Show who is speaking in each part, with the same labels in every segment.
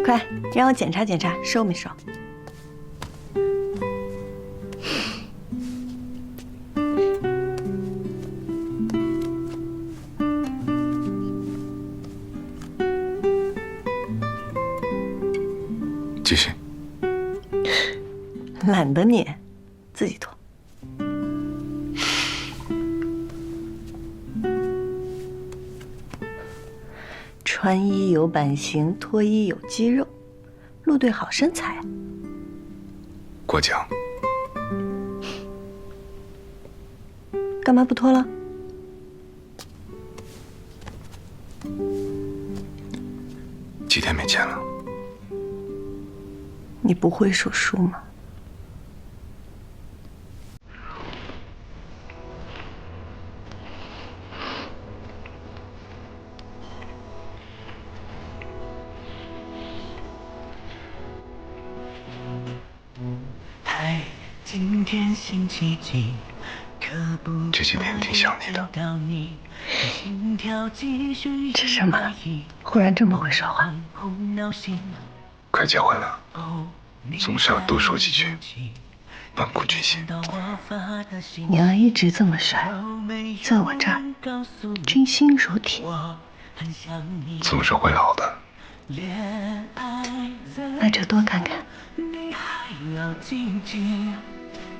Speaker 1: 快让我检查检查收没收。
Speaker 2: 继续。
Speaker 1: 懒得捏，自己脱。穿衣有版型，脱衣有肌肉，陆队好身材啊！
Speaker 2: 过奖。
Speaker 1: 干嘛不脱了？
Speaker 2: 几天没见了。
Speaker 1: 你不会数数吗？
Speaker 3: 今天星期几？
Speaker 2: 这几天挺想你的。
Speaker 1: 这什么？忽然这么会说话？
Speaker 2: 快结婚了，总是要多说几句，温故知新。
Speaker 1: 你要一直这么帅，在我这儿军心如铁。
Speaker 2: 总是会老的。
Speaker 1: 那就多看看。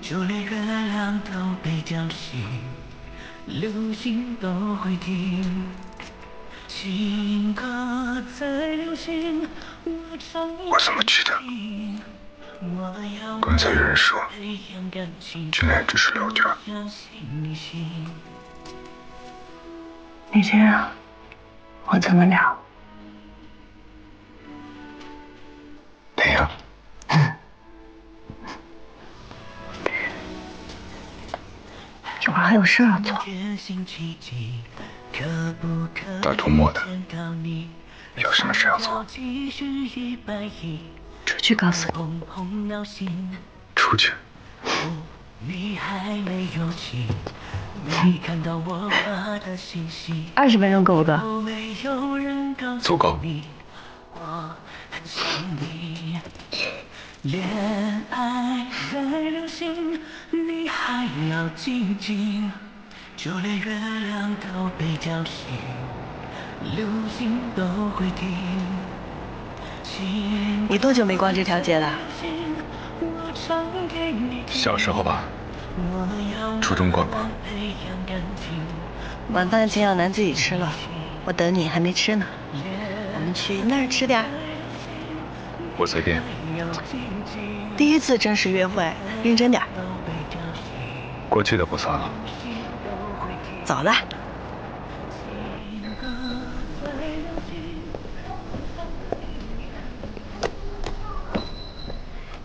Speaker 3: 就连月亮都被叫醒，流星都会听。情歌在流行，
Speaker 2: 我怎么觉得刚才有人说军恋只是聊天？
Speaker 1: 你这样，我怎么聊？
Speaker 2: 那样。
Speaker 1: 一会儿还有事要做。
Speaker 2: 大周末的，有什么事要做？
Speaker 1: 出去告诉你。
Speaker 2: 出去。
Speaker 1: 20分钟够不够？
Speaker 2: 足够。
Speaker 3: 恋爱在流行，你还要静静，就连月亮都被叫醒，流星都会停。
Speaker 1: 你多久没逛这条街了？
Speaker 2: 小时候吧，初中逛过。
Speaker 1: 晚饭秦小楠自己吃了，我等你还没吃呢。我们去那儿吃点。
Speaker 2: 我随便。
Speaker 1: 第一次正式约会，认真点。
Speaker 2: 过去的不算了。
Speaker 1: 走了。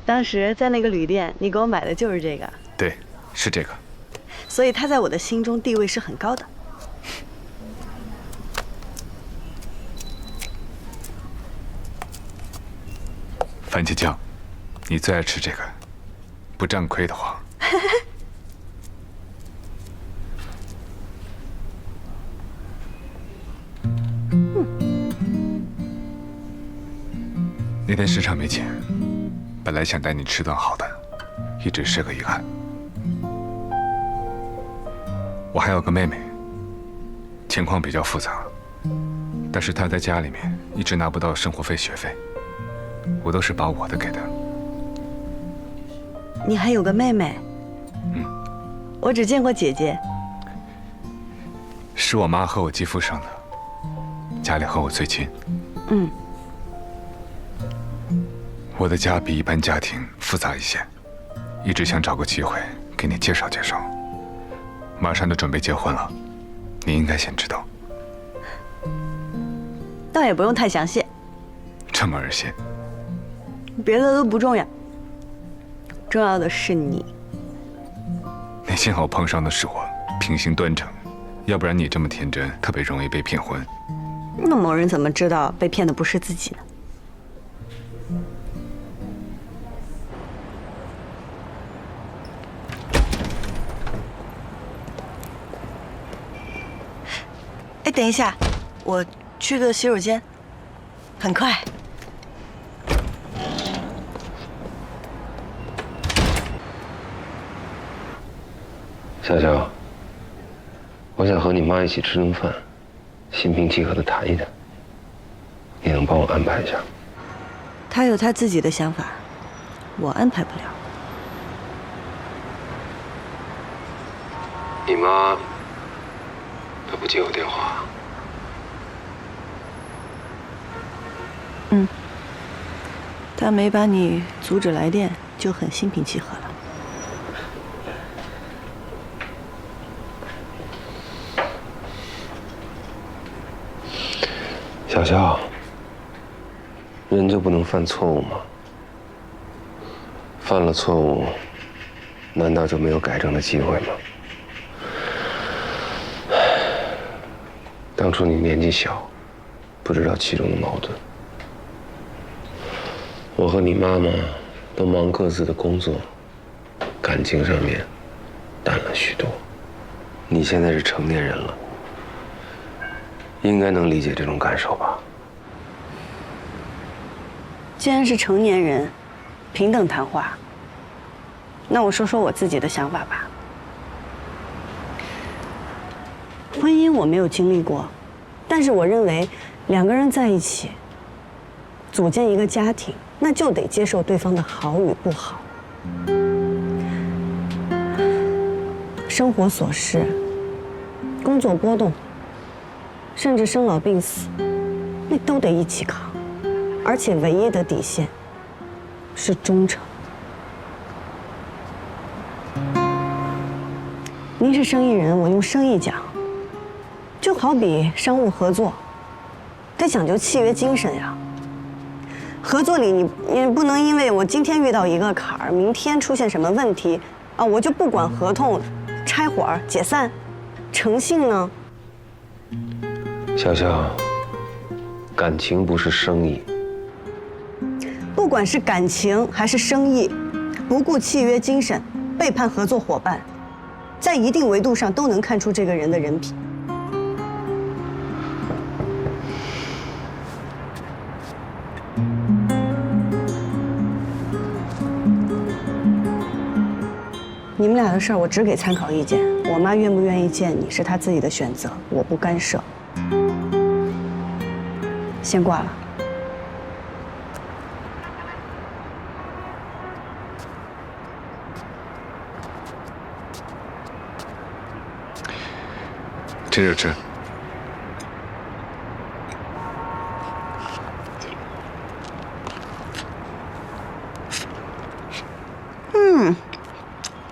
Speaker 1: 当时在那个旅店，你给我买的就是这个。
Speaker 2: 对，是这个。
Speaker 1: 所以它在我的心中地位是很高的。
Speaker 2: 番茄酱，你最爱吃这个，不占亏的话。那天市场没钱，本来想带你吃顿好的，一直是个遗憾。我还有个妹妹，情况比较复杂，但是她在家里面一直拿不到生活费、学费。我都是把我的给的。
Speaker 1: 你还有个妹妹？我只见过姐姐。
Speaker 2: 是我妈和我继父生的，家里和我最亲。我的家比一般家庭复杂一些，一直想找个机会给你介绍介绍。马上就准备结婚了，你应该先知道。
Speaker 1: 倒也不用太详细。
Speaker 2: 这么儿戏。
Speaker 1: 别的都不重要，重要的是你。
Speaker 2: 那幸好碰上的是我，品行端正，要不然你这么天真，特别容易被骗婚。
Speaker 1: 那某人怎么知道被骗的不是自己呢？哎，等一下，我去个洗手间，很快。
Speaker 4: 小小，我想和你妈一起吃顿饭，心平气和地谈一谈。你能帮我安排一下？
Speaker 1: 他有他自己的想法，我安排不了。
Speaker 4: 你妈她不接我电话。
Speaker 1: 他没把你阻止来电，就很心平气和了。
Speaker 4: 小小，人就不能犯错误吗？犯了错误，难道就没有改正的机会吗？当初你年纪小，不知道其中的矛盾。我和你妈妈都忙各自的工作，感情上面淡了许多。你现在是成年人了，应该能理解这种感受吧？
Speaker 1: 既然是成年人，平等谈话。那我说说我自己的想法吧。婚姻我没有经历过，但是我认为两个人在一起，组建一个家庭，那就得接受对方的好与不好。生活琐事、工作波动，甚至生老病死，那都得一起扛。而且唯一的底线是忠诚。您是生意人，我用生意讲，就好比商务合作，得讲究契约精神呀。合作里你不能因为我今天遇到一个坎儿，明天出现什么问题啊，我就不管合同，拆伙解散，诚信呢？
Speaker 4: 小小，感情不是生意。
Speaker 1: 不管是感情还是生意，不顾契约精神，背叛合作伙伴，在一定维度上都能看出这个人的人品。你们俩的事儿我只给参考意见，我妈愿不愿意见你是她自己的选择，我不干涉。先挂了。
Speaker 2: 趁热吃。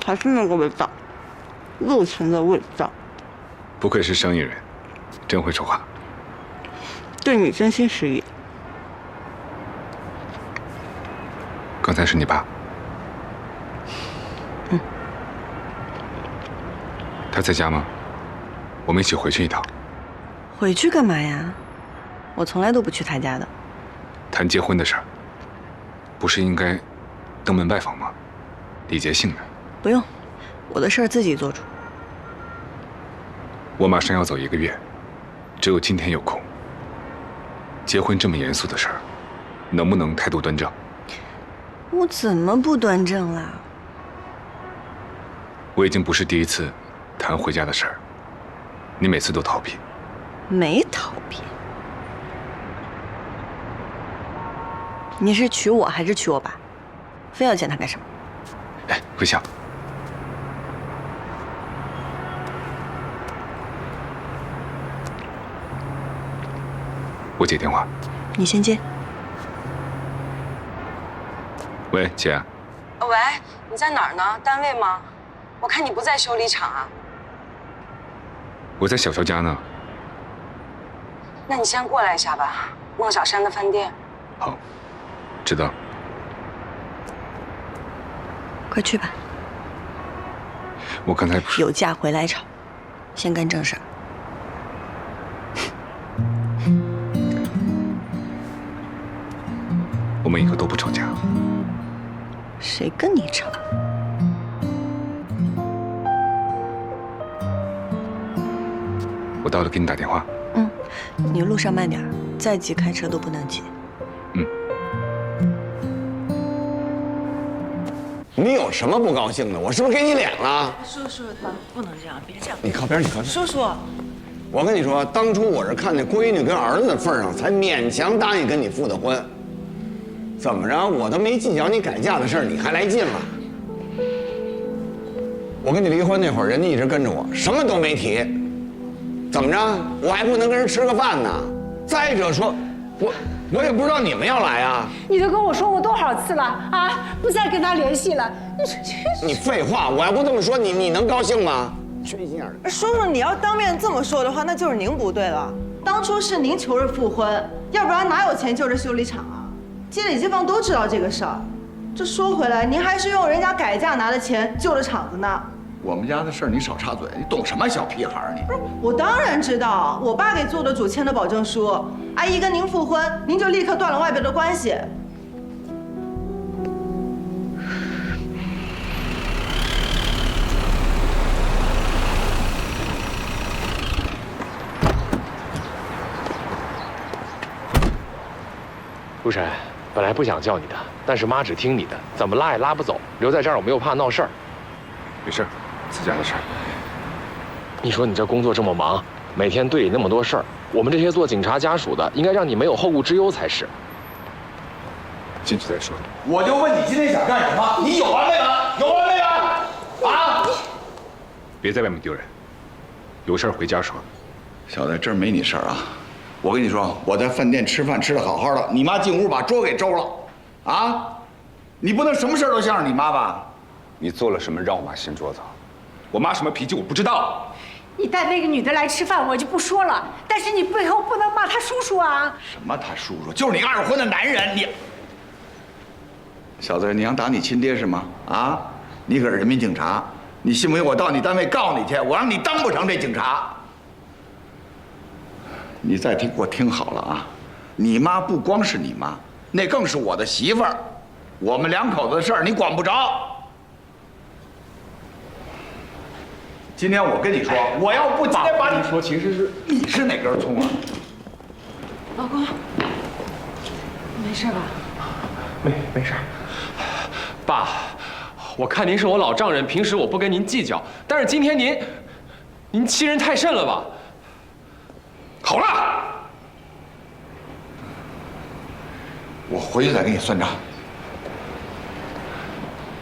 Speaker 1: 还是那个味道，肉存的味道。
Speaker 2: 不愧是生意人，真会说话。
Speaker 1: 对你真心实意。
Speaker 2: 刚才是你爸？他在家吗？我们一起回去一趟。
Speaker 1: 回去干嘛呀？我从来都不去他家的。
Speaker 2: 谈结婚的事儿，不是应该登门拜访吗？礼节性的。
Speaker 1: 不用，我的事儿自己做主。
Speaker 2: 我马上要走1个月，只有今天有空。结婚这么严肃的事儿，能不能态度端正？
Speaker 1: 我怎么不端正啦？
Speaker 2: 我已经不是第一次谈回家的事儿，你每次都逃避。
Speaker 1: 没逃避。你是娶我还是娶我爸？非要见他干什么？
Speaker 2: 哎，桂香。我接电话。
Speaker 1: 你先接。
Speaker 2: 喂，姐。
Speaker 5: 喂，你在哪儿呢？单位吗？我看你不在修理厂啊。
Speaker 2: 我在小肖家呢。
Speaker 5: 那你先过来一下吧，孟小山的饭店。
Speaker 2: 好，知道。
Speaker 1: 快去吧。
Speaker 2: 我刚才不是
Speaker 1: 有假回来吵，先干正事儿。
Speaker 2: 我们以后都不吵架。
Speaker 1: 谁跟你吵？
Speaker 2: 我到了给你打电话。
Speaker 1: 你路上慢点，再急开车都
Speaker 6: 你有什么不高兴的？我是不是给你脸了？
Speaker 5: 叔叔，不能这样，别这样。
Speaker 6: 你靠边，你靠边。
Speaker 5: 叔叔，
Speaker 6: 我跟你说，当初我是看在闺女跟儿子的份上，才勉强答应跟你复的婚。怎么着，我都没计较你改嫁的事儿，你还来劲了？我跟你离婚那会儿，人家一直跟着我，什么都没提。怎么着，我还不能跟人吃个饭呢？再者说，我也不知道你们要来啊。
Speaker 7: 你都跟我说过多少次了啊？不再跟他联系了。你说这……
Speaker 6: 你废话，我要不这么说，你能高兴吗？缺心眼儿。
Speaker 5: 叔叔，你要当面这么说的话，那就是您不对了。当初是您求着复婚，要不然哪有钱救这修理厂啊？街里街坊都知道这个事儿。这说回来，您还是用人家改嫁拿的钱救了厂子呢。
Speaker 8: 我们家的事儿你少插嘴，你懂什么小屁孩儿你？
Speaker 5: 不是，我当然知道，我爸给做的主签的保证书，阿姨跟您复婚，您就立刻断了外边的关系。
Speaker 9: 陆晨，本来不想叫你的，但是妈只听你的，怎么拉也拉不走，留在这儿我们又怕闹事儿。
Speaker 2: 没事，自家的事儿。
Speaker 9: 你说你这工作这么忙，每天队里那么多事儿，我们这些做警察家属的，应该让你没有后顾之忧才是。
Speaker 2: 进去再说。
Speaker 8: 我就问你今天想干什么？你有完没完？有完没完？啊！
Speaker 2: 别在外面丢人，有事儿回家说。
Speaker 8: 小子，这儿没你事儿啊！我跟你说，我在饭店吃饭吃得好好的，你妈进屋把桌给周了，啊！你不能什么事儿都向着你妈吧？
Speaker 2: 你做了什么让我妈掀桌子？我妈什么脾气我不知道。
Speaker 7: 你带那个女的来吃饭，我就不说了。但是你背后不能骂她叔叔啊！
Speaker 8: 什么他叔叔？就是你个二婚的男人，你小子，你想打你亲爹是吗？啊！你可是人民警察，你信不信我到你单位告你去？我让你当不成这警察！你再给我听好了啊！你妈不光是你妈，那更是我的媳妇儿，我们两口子的事儿你管不着。今天我跟你说，我要不今天把你说，其实是你是哪根葱啊？
Speaker 5: 老公，没事吧？
Speaker 9: 没事。爸，我看您是我老丈人，平时我不跟您计较，但是今天您欺人太甚了吧？
Speaker 8: 好了，我回去再给你算账。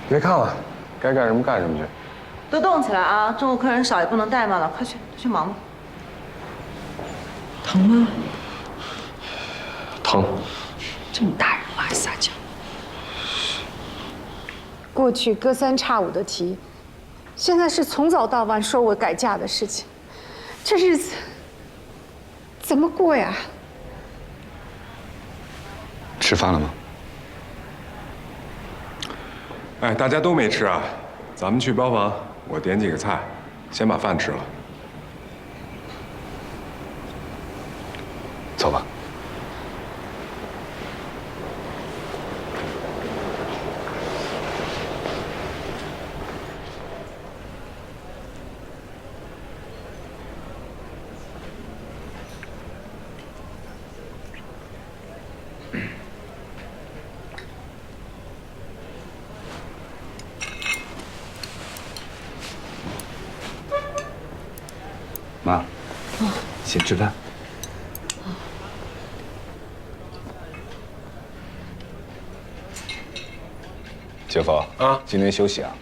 Speaker 9: 别看了，该干什么干什么去。
Speaker 5: 都动起来啊！中午客人少也不能怠慢了，快去忙吧。疼吗？
Speaker 9: 疼。
Speaker 7: 这么大人了还撒娇。过去隔三差五的提，现在是从早到晚说我改嫁的事情，这日子怎么过呀？
Speaker 2: 吃饭了吗？
Speaker 10: 哎，大家都没吃啊，咱们去包房，我点几个菜，先把饭吃了。
Speaker 2: 走吧。妈，先吃饭。姐夫啊，今天休息啊？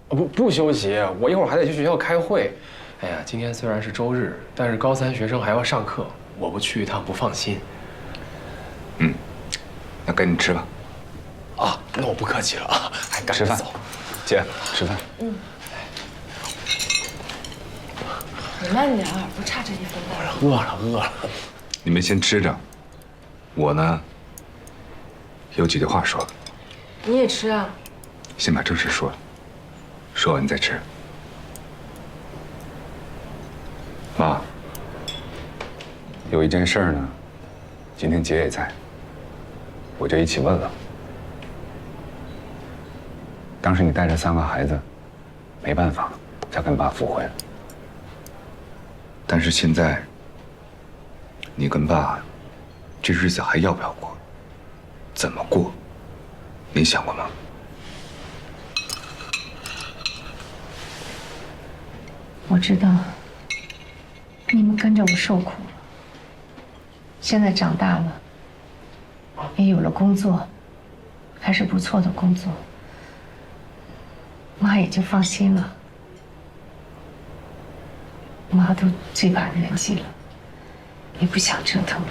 Speaker 9: 不休息，我一会儿还得去学校开会。哎呀，今天虽然是周日，但是高三学生还要上课，我不去一趟不放心。
Speaker 2: 嗯，那赶紧吃吧。
Speaker 9: 啊，那我不客气了啊，还赶
Speaker 2: 吃饭。
Speaker 9: 着走。
Speaker 2: 姐，吃饭。
Speaker 7: 嗯。你慢点儿，不差这一分半。
Speaker 9: 饿了。
Speaker 2: 你们先吃着，我呢有几句话说。
Speaker 7: 你也吃啊？
Speaker 2: 先把正事说了，说完再吃。妈，有一件事儿呢，今天姐也在，我就一起问了。当时你带着3个孩子，没办法才跟爸复婚。但是现在，你跟爸这日子还要不要过？怎么过？你想过吗？
Speaker 7: 我知道你们跟着我受苦了，现在长大了，也有了工作，还是不错的工作，妈也就放心了。妈都这把年纪了，也不想折腾了，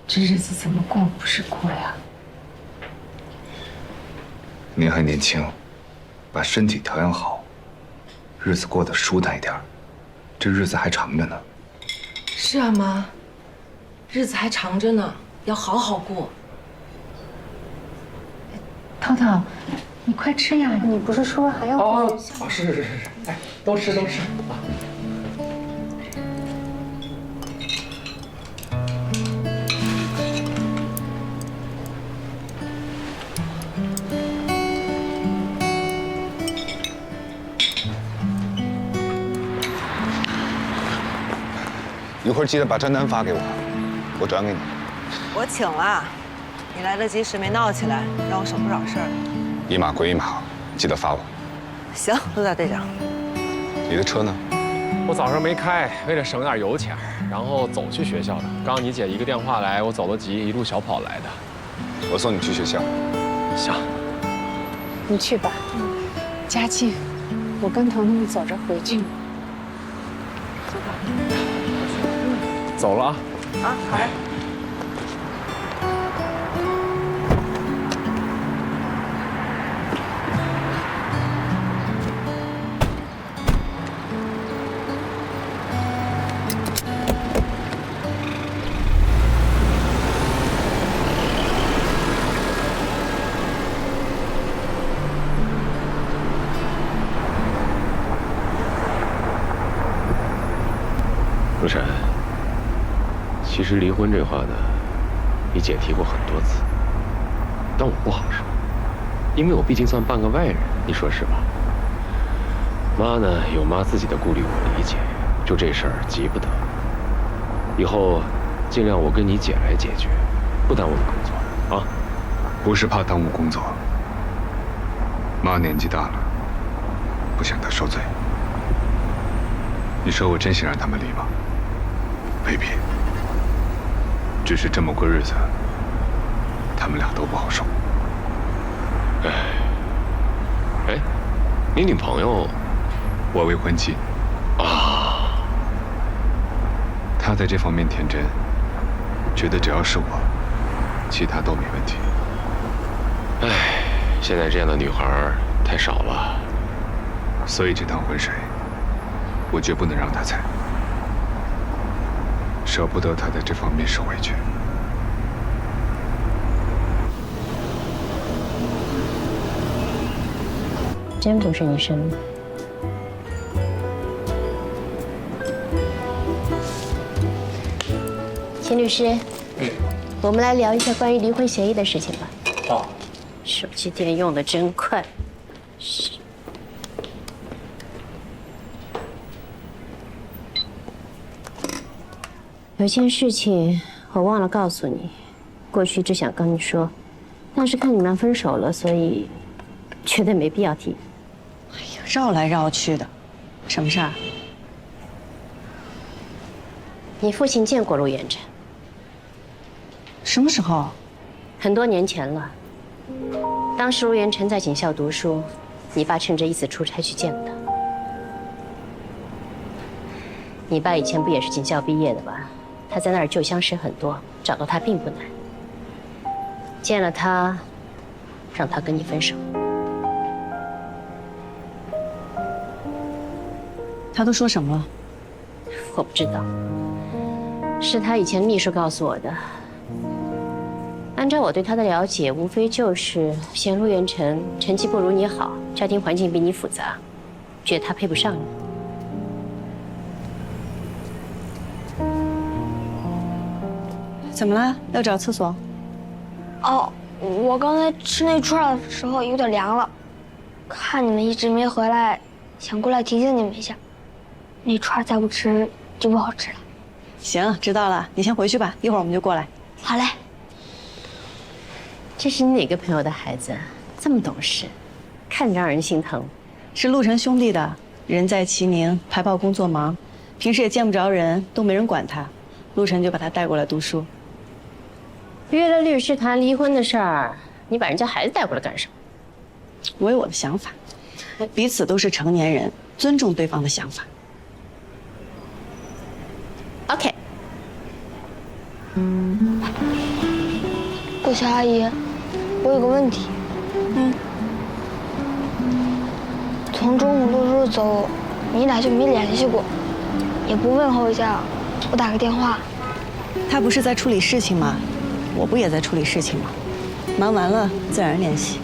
Speaker 7: 这日子怎么过不是过呀？
Speaker 2: 您还年轻，把身体调养好，日子过得舒坦一点，这日子还长着呢。
Speaker 11: 是啊，妈，日子还长着呢，要好好过。
Speaker 7: 涛涛，你快吃呀！你不是说还要
Speaker 9: 哦，是，哎，都吃啊。
Speaker 2: 一会儿记得把账单发给我，我转给你。
Speaker 5: 我请了，你来得及时没闹起来，让我省不少事儿。
Speaker 2: 一码归一码，记得发我。
Speaker 5: 行，陆大队长。
Speaker 2: 你的车呢？
Speaker 9: 我早上没开，为了省点油钱，然后走去学校的。刚你姐一个电话来，我走得急，一路小跑来的。
Speaker 2: 我送你去学校。
Speaker 9: 行，
Speaker 7: 你去吧。佳琪，我跟彤彤走着回去。
Speaker 9: 走了啊。
Speaker 5: 啊，好嘞。
Speaker 4: 陆晨，其实离婚这话呢，你姐提过很多次，但我不好说，因为我毕竟算半个外人，你说是吧？妈呢有妈自己的顾虑，我理解，就这事儿急不得。以后尽量我跟你姐来解决，不耽误你工作啊。
Speaker 2: 不是怕耽误工作，妈年纪大了，不想她受罪。你说我真想让他们离吗？未必，只是这么过日子，他们俩都不好受。
Speaker 4: 哎，你女朋友？
Speaker 2: 我未婚妻。
Speaker 4: 啊。
Speaker 2: 她在这方面天真，觉得只要是我，其他都没问题。
Speaker 4: 哎，现在这样的女孩太少了，
Speaker 2: 所以这趟浑水，我绝不能让她踩。舍不得她在这方面受委屈。
Speaker 12: 真不是你生的。秦律师，我们来聊一下关于离婚协议的事情吧。
Speaker 9: 好。
Speaker 12: 手机电用的真快。是。有件事情我忘了告诉你，过去只想跟你说，但是看你们分手了，所以觉得没必要提。
Speaker 1: 哎呀，绕来绕去的，什么事儿？
Speaker 12: 你父亲见过陆远辰。
Speaker 1: 什么时候？
Speaker 12: 很多年前了。当时陆远辰在警校读书，你爸趁着一次出差去见了他。你爸以前不也是警校毕业的吧？他在那儿旧相识很多，找到他并不难。见了他，让他跟你分手。
Speaker 1: 他都说什么了？
Speaker 12: 我不知道，是他以前秘书告诉我的。按照我对他的了解，无非就是嫌陆远辰成绩不如你好，家庭环境比你复杂，觉得他配不上你。
Speaker 1: 怎么了？要找厕所？
Speaker 13: 哦，我刚才吃那串的时候有点凉了，看你们一直没回来，想过来提醒你们一下。那串再不吃就不好吃了。
Speaker 1: 行，知道了，你先回去吧，一会儿我们就过来。
Speaker 13: 好嘞。
Speaker 12: 这是你哪个朋友的孩子？这么懂事，看着让人心疼。
Speaker 1: 是陆晨兄弟的，人在齐宁，排炮工作忙，平时也见不着人，都没人管他。陆晨就把他带过来读书。
Speaker 12: 约了律师谈离婚的事儿，你把人家孩子带过来干什么？
Speaker 1: 我有我的想法，彼此都是成年人，尊重对方的想法。
Speaker 12: OK。
Speaker 13: 顾小阿姨，我有个问题。从中午陆叔走，你俩就没联系过，也不问候一下，不打个电话。
Speaker 1: 他不是在处理事情吗？我不也在处理事情吗？忙完了自然联系。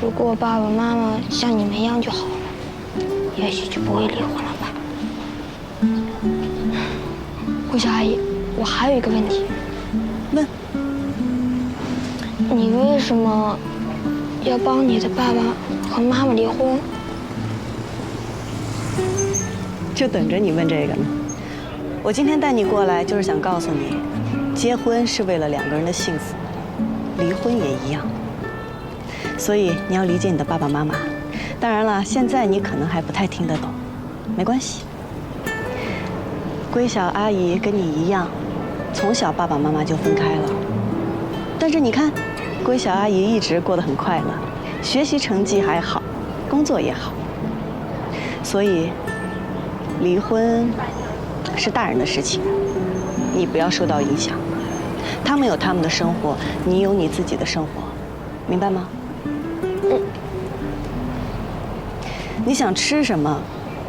Speaker 13: 如果爸爸妈妈像你们一样就好了，也许就不会离婚了吧。顾小阿姨，我还有一个问题。
Speaker 1: 问。
Speaker 13: 你为什么要帮你的爸爸和妈妈离婚？
Speaker 1: 就等着你问这个呢。我今天带你过来，就是想告诉你，结婚是为了两个人的幸福，离婚也一样。所以你要理解你的爸爸妈妈。当然了，现在你可能还不太听得懂，没关系。归晓阿姨跟你一样，从小爸爸妈妈就分开了。但是你看，归晓阿姨一直过得很快乐，学习成绩还好，工作也好。所以，离婚是大人的事情，你不要受到影响。他们有他们的生活，你有你自己的生活，明白吗？你想吃什么，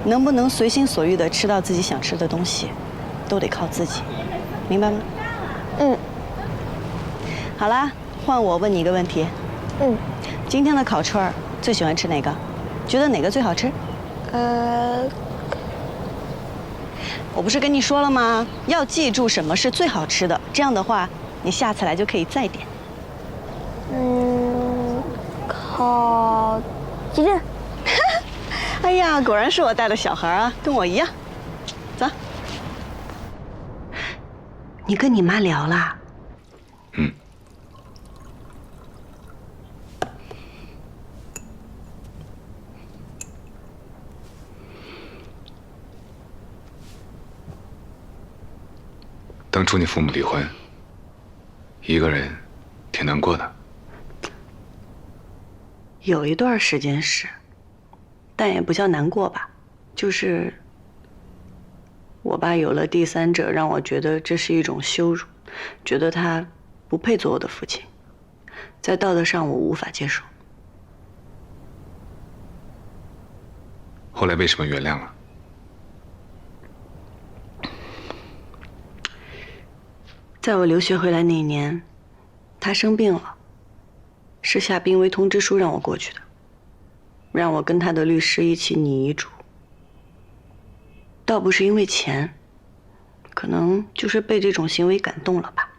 Speaker 1: 能不能随心所欲地吃到自己想吃的东西，都得靠自己，明白吗？好啦，换我问你一个问题。今天的烤串最喜欢吃哪个？觉得哪个最好吃？我不是跟你说了吗？要记住什么是最好吃的，这样的话，你下次来就可以再点。
Speaker 13: 烤鸡蛋。
Speaker 1: 哎呀，果然是我带的小孩啊，跟我一样。走。你跟你妈聊啦？
Speaker 2: 当初你父母离婚，一个人挺难过的。
Speaker 1: 有一段时间是，但也不叫难过吧，就是我爸有了第三者，让我觉得这是一种羞辱，觉得他不配做我的父亲，在道德上我无法接受。
Speaker 2: 后来为什么原谅了？
Speaker 1: 在我留学回来那一年，他生病了，是下病危通知书让我过去的，让我跟他的律师一起拟遗嘱。倒不是因为钱，可能就是被这种行为感动了吧。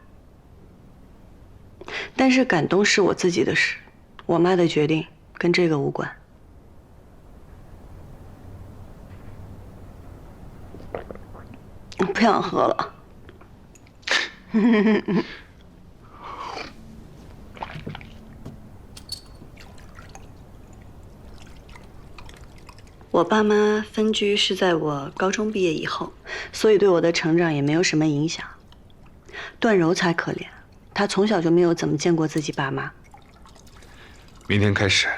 Speaker 1: 但是感动是我自己的事，我妈的决定跟这个无关。不想喝了。我爸妈分居是在我高中毕业以后，所以对我的成长也没有什么影响。段柔才可怜，她从小就没有怎么见过自己爸妈。
Speaker 2: 明天开始，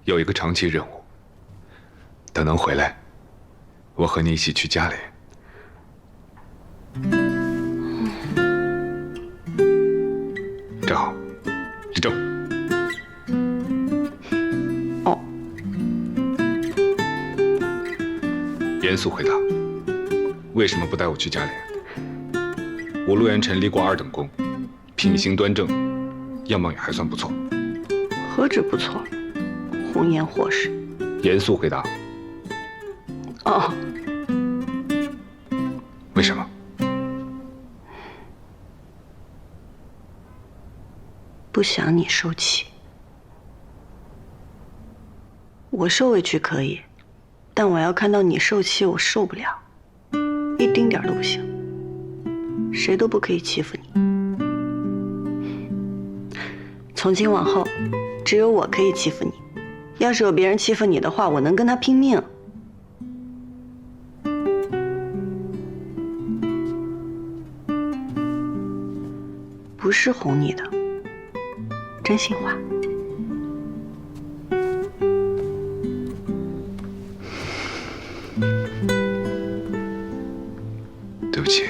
Speaker 2: 有一个长期任务。等能回来，我和你一起去家里。站好，立正。
Speaker 1: 哦。
Speaker 2: 严肃回答，为什么不带我去家里？我陆元辰立过2等功，品行端正，样貌也还算不错。
Speaker 1: 何止不错，红颜祸水。
Speaker 2: 严肃回答。
Speaker 1: 哦。
Speaker 2: 为什么？
Speaker 1: 不想你受气。我受委屈可以，但我要看到你受气，我受不了，一丁点都不行。谁都不可以欺负你。从今往后，只有我可以欺负你，要是有别人欺负你的话，我能跟他拼命。不是哄你的，真心话。
Speaker 2: 对不起。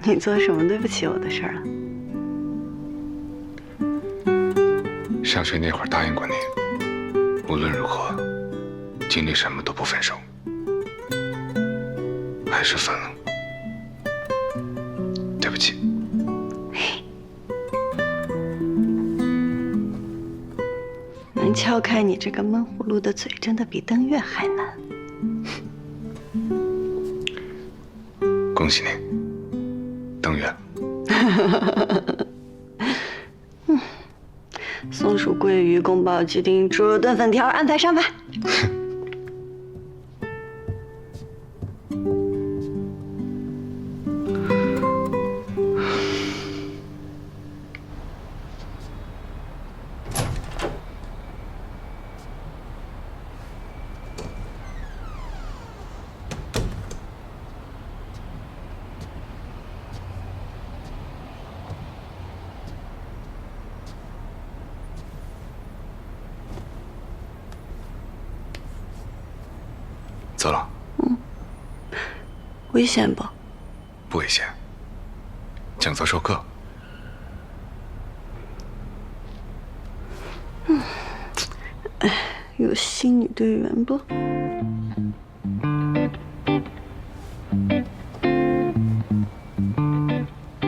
Speaker 1: 你做什么对不起我的事儿了？
Speaker 2: 上学那会儿答应过你，无论如何，经历什么都不分手，还是分了。对不起。
Speaker 1: 能敲开你这个闷葫芦的嘴，真的比登月还难。
Speaker 2: 恭喜你，登月。
Speaker 1: 松鼠桂鱼宫保鸡丁猪肉炖粉条，安排上吧。
Speaker 2: 走了。
Speaker 1: 危险不？
Speaker 2: 不危险。讲座授课。
Speaker 1: 有新女队员不？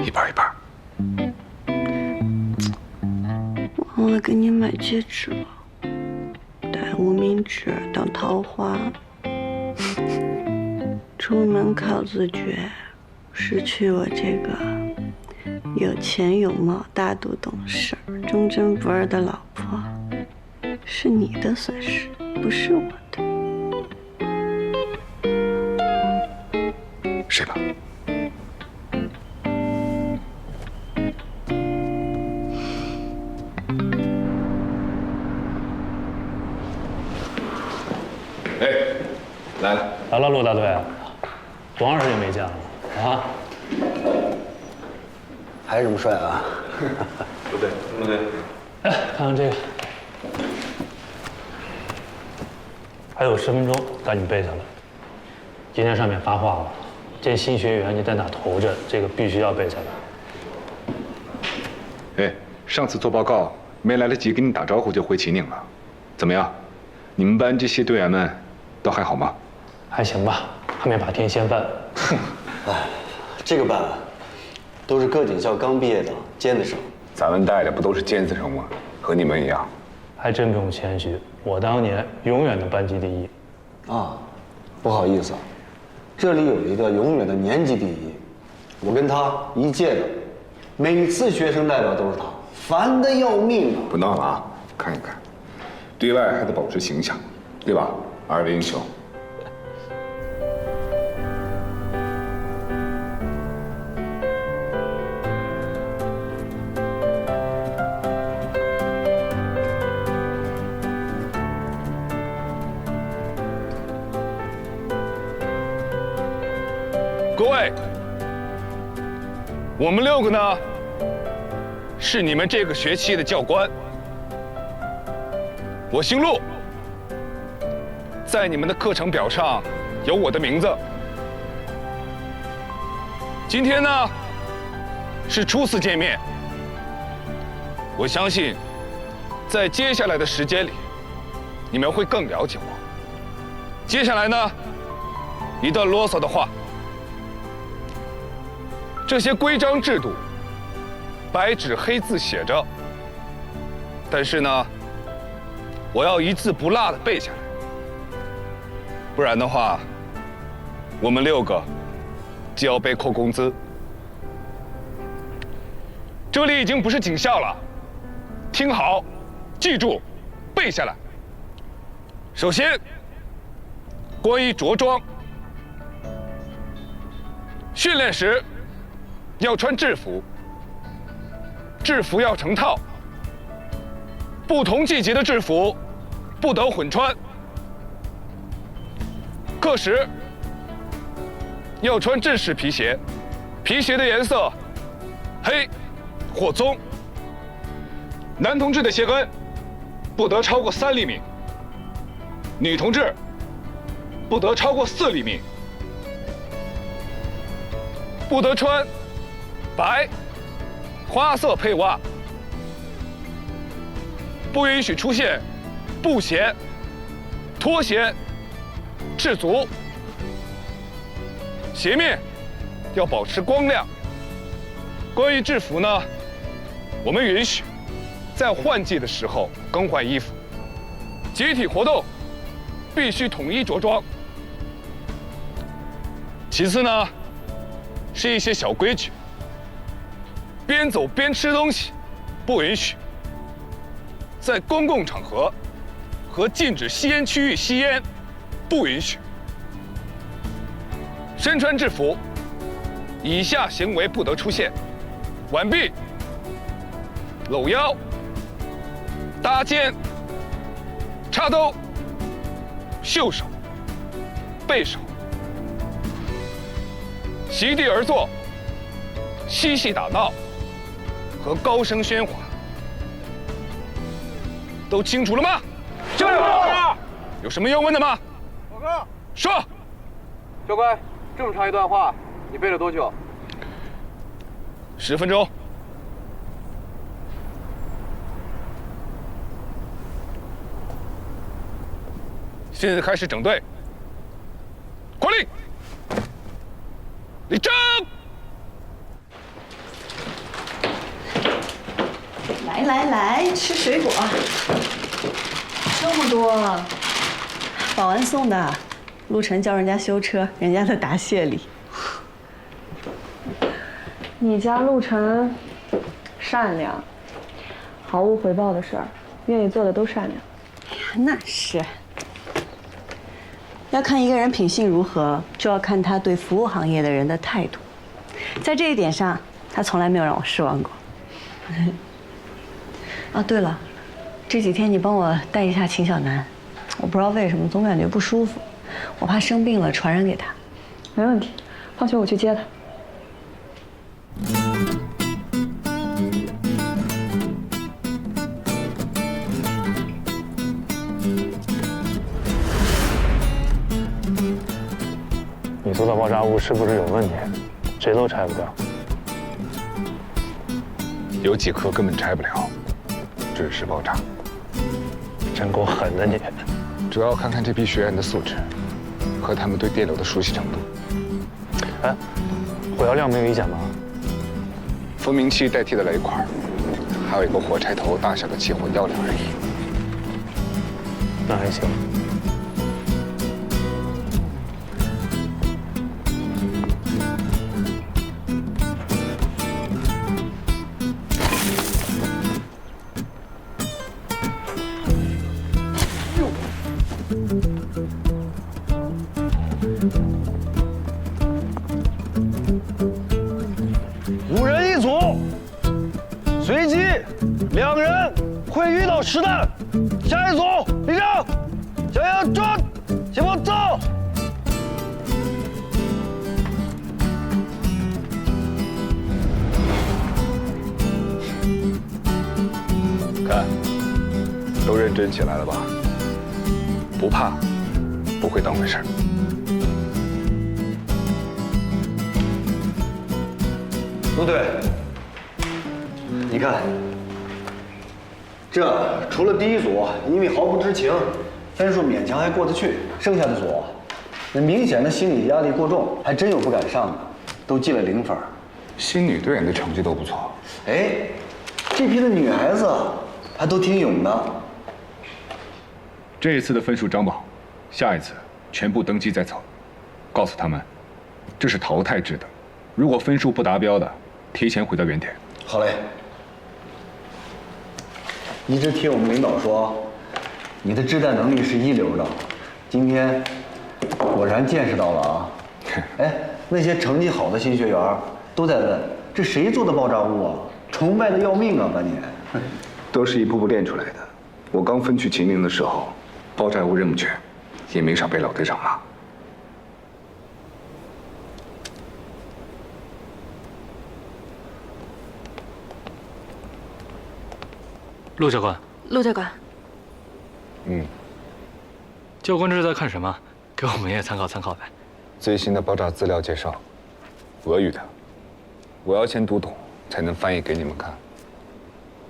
Speaker 2: 一半一半。
Speaker 1: 忘了给你买戒指了，戴无名指当桃花。出门靠自觉，失去我这个有钱有貌、大度懂事、忠贞不二的老婆，是你的损失，不是我的。
Speaker 2: 睡吧。
Speaker 10: 哎，来了，
Speaker 14: 来了，陆大队，多长时间没见了啊？
Speaker 15: 还这么帅啊？
Speaker 10: 陆队，陆队，
Speaker 14: 哎，看看这个，还有10分钟，赶紧背下来。今天上面发话了，见新学员你在哪投着，这个必须要背下
Speaker 2: 来。哎，上次做报告没来得及跟你打招呼就回秦岭了，怎么样？你们班这些队员们都还好吗？
Speaker 14: 还行吧，还没把天掀翻。
Speaker 15: 哎，这个班都是各警校刚毕业的尖子生。
Speaker 2: 咱们带的不都是尖子生吗？和你们一样。
Speaker 14: 还真不用谦虚，我当年永远的班级第一。
Speaker 15: 啊，不好意思，这里有一个永远的年级第一，我跟他一届的，每次学生代表都是他，烦得要命啊！
Speaker 2: 不闹了啊，看一看，对外还得保持形象，对吧？二位英雄。
Speaker 16: 各位，我们6个呢，是你们这个学期的教官。我姓陆，在你们的课程表上有我的名字。今天呢，是初次见面，我相信，在接下来的时间里，你们会更了解我。接下来呢，一段啰嗦的话。这些规章制度，白纸黑字写着，但是呢，我要一字不落的背下来，不然的话，我们6个就要被扣工资。这里已经不是警校了，听好，记住，背下来。首先，关于着装，训练时要穿制服，制服要成套，不同季节的制服不得混穿。课时要穿正式皮鞋，皮鞋的颜色黑或棕。男同志的鞋跟不得超过3厘米，女同志不得超过4厘米。不得穿白、花色配袜，不允许出现布鞋、拖鞋、赤足。鞋面要保持光亮。关于制服呢，我们允许在换季的时候更换衣服，集体活动必须统一着装。其次呢，是一些小规矩，边走边吃东西不允许，在公共场合和禁止吸烟区域吸烟不允许。身穿制服，以下行为不得出现：挽臂、搂腰、搭肩、插兜、袖手、背手。席地而坐、嬉戏打闹和高声喧哗，都清楚了吗？
Speaker 17: 教官，
Speaker 16: 有什么要问的吗？
Speaker 17: 报告。
Speaker 16: 说。
Speaker 17: 教官，这么长一段话，你背了多久
Speaker 16: ？10分钟。现在开始整队。快令！立正！
Speaker 1: 来来来，吃水果。这么多，保安送的。陆晨叫人家修车，人家的答谢礼。
Speaker 11: 你家陆晨善良，毫无回报的事儿，愿意做的都善良。
Speaker 1: 那是。要看一个人品性如何，就要看他对服务行业的人的态度。在这一点上，他从来没有让我失望过。啊，对了，这几天你帮我带一下秦小楠，我不知道为什么总感觉不舒服，我怕生病了传染给他。
Speaker 11: 没问题，放学我去接他。
Speaker 14: 你做的爆炸物是不是有问题？谁都拆不掉。
Speaker 16: 有几颗根本拆不了，只是爆炸。
Speaker 14: 真够狠的你！
Speaker 16: 主要看看这批学员的素质和他们对电流的熟悉程度。
Speaker 14: 哎，火药量没有意见吗？
Speaker 16: 蜂鸣器代替了雷块，还有一个火柴头大小的起火药量而已。
Speaker 14: 那还行。
Speaker 15: 5人一组，随机2人会遇到实弹。下一组立正，向右转，前方走。
Speaker 16: 看，都认真起来了吧？不怕，不会当回事儿。
Speaker 15: 陆队，你看，这除了第一组因为毫不知情，分数勉强还过得去，剩下的组，那明显的心理压力过重，还真有不敢上的，都记了0分。
Speaker 16: 新女队员的成绩都不错。
Speaker 15: 哎，这批的女孩子还都挺勇的。
Speaker 2: 这一次的分数张榜，下一次全部登记在册，告诉他们，这是淘汰制的，如果分数不达标的，提前回到原点。
Speaker 15: 好嘞。一直听我们领导说，你的掷弹能力是1流的，今天果然见识到了啊！哎，那些成绩好的新学员都在问，这谁做的爆炸物啊？崇拜的要命啊，把你！
Speaker 2: 都是一步步练出来的。我刚分去秦岭的时候，报债务认不全，也没少被老队长骂。
Speaker 14: 陆教官，
Speaker 11: 陆教官，
Speaker 14: 教官这是在看什么？给我们也参考参考呗。
Speaker 2: 最新的爆炸资料介绍，俄语的，我要先读懂，才能翻译给你们看。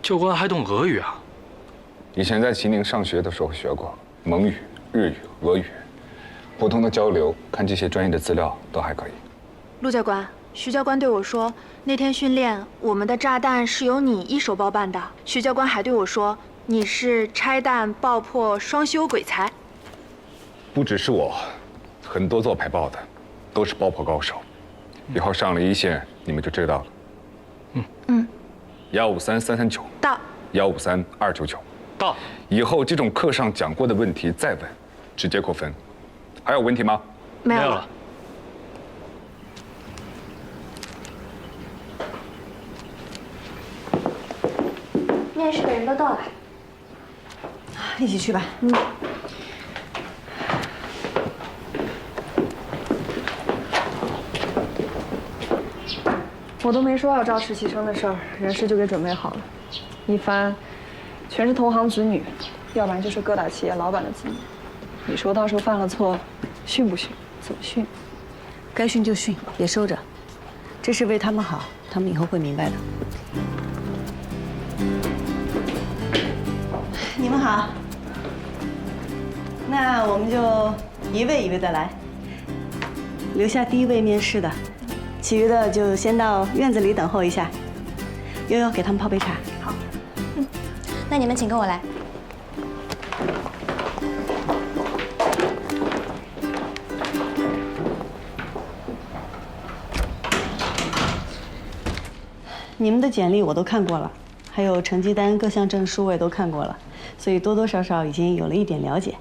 Speaker 14: 教官还懂俄语啊？
Speaker 2: 以前在秦岭上学的时候学过蒙语、日语、俄语，普通的交流，看这些专业的资料都还可以。
Speaker 11: 陆教官，徐教官对我说，那天训练我们的炸弹是由你一手包办的。徐教官还对我说，你是拆弹爆破双修鬼才。
Speaker 2: 不只是我，很多做排爆的都是爆破高手。以后上了一线，你们就知道了。153-339
Speaker 11: 到。
Speaker 2: 153-299
Speaker 14: 到。
Speaker 2: 以后这种课上讲过的问题再问，直接扣分。还有问题吗？
Speaker 11: 没有了。
Speaker 13: 面试的人都到了，
Speaker 1: 一起去吧。
Speaker 11: 我都没说要招实习生的事儿，人事就给准备好了。一翻，全是同行子女，要不然就是各大企业老板的子女。你说到时候犯了错，训不训？怎么训？
Speaker 1: 该训就训，别收着。这是为他们好，他们以后会明白的。你们好，那我们就一位一位的来，留下第一位面试的，其余的就先到院子里等候一下。悠悠，给他们泡杯茶。
Speaker 13: 好。那你们请跟我来。
Speaker 1: 你们的简历我都看过了，还有成绩单、各项证书我也都看过了，所以多多少少已经有了一点了解。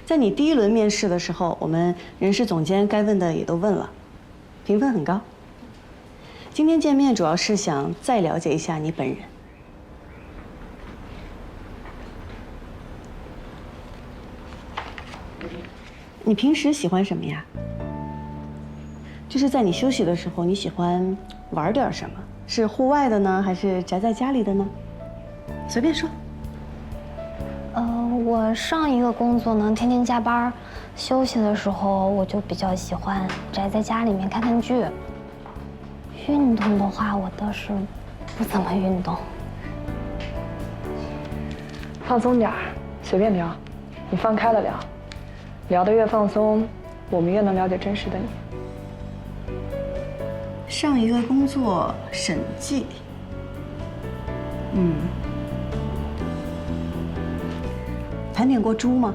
Speaker 1: 在你第一轮面试的时候，我们人事总监该问的也都问了，评分很高。今天见面主要是想再了解一下你本人。你平时喜欢什么呀？就是在你休息的时候，你喜欢玩点什么？是户外的呢，还是宅在家里的呢？随便说。
Speaker 13: 我上一个工作呢，天天加班，休息的时候我就比较喜欢宅在家里面看看剧。运动的话，我倒是不怎么运动。
Speaker 11: 放松点儿，随便聊，你放开了聊，聊得越放松，我们越能了解真实的你。
Speaker 1: 上一个工作审计，盘点过猪吗？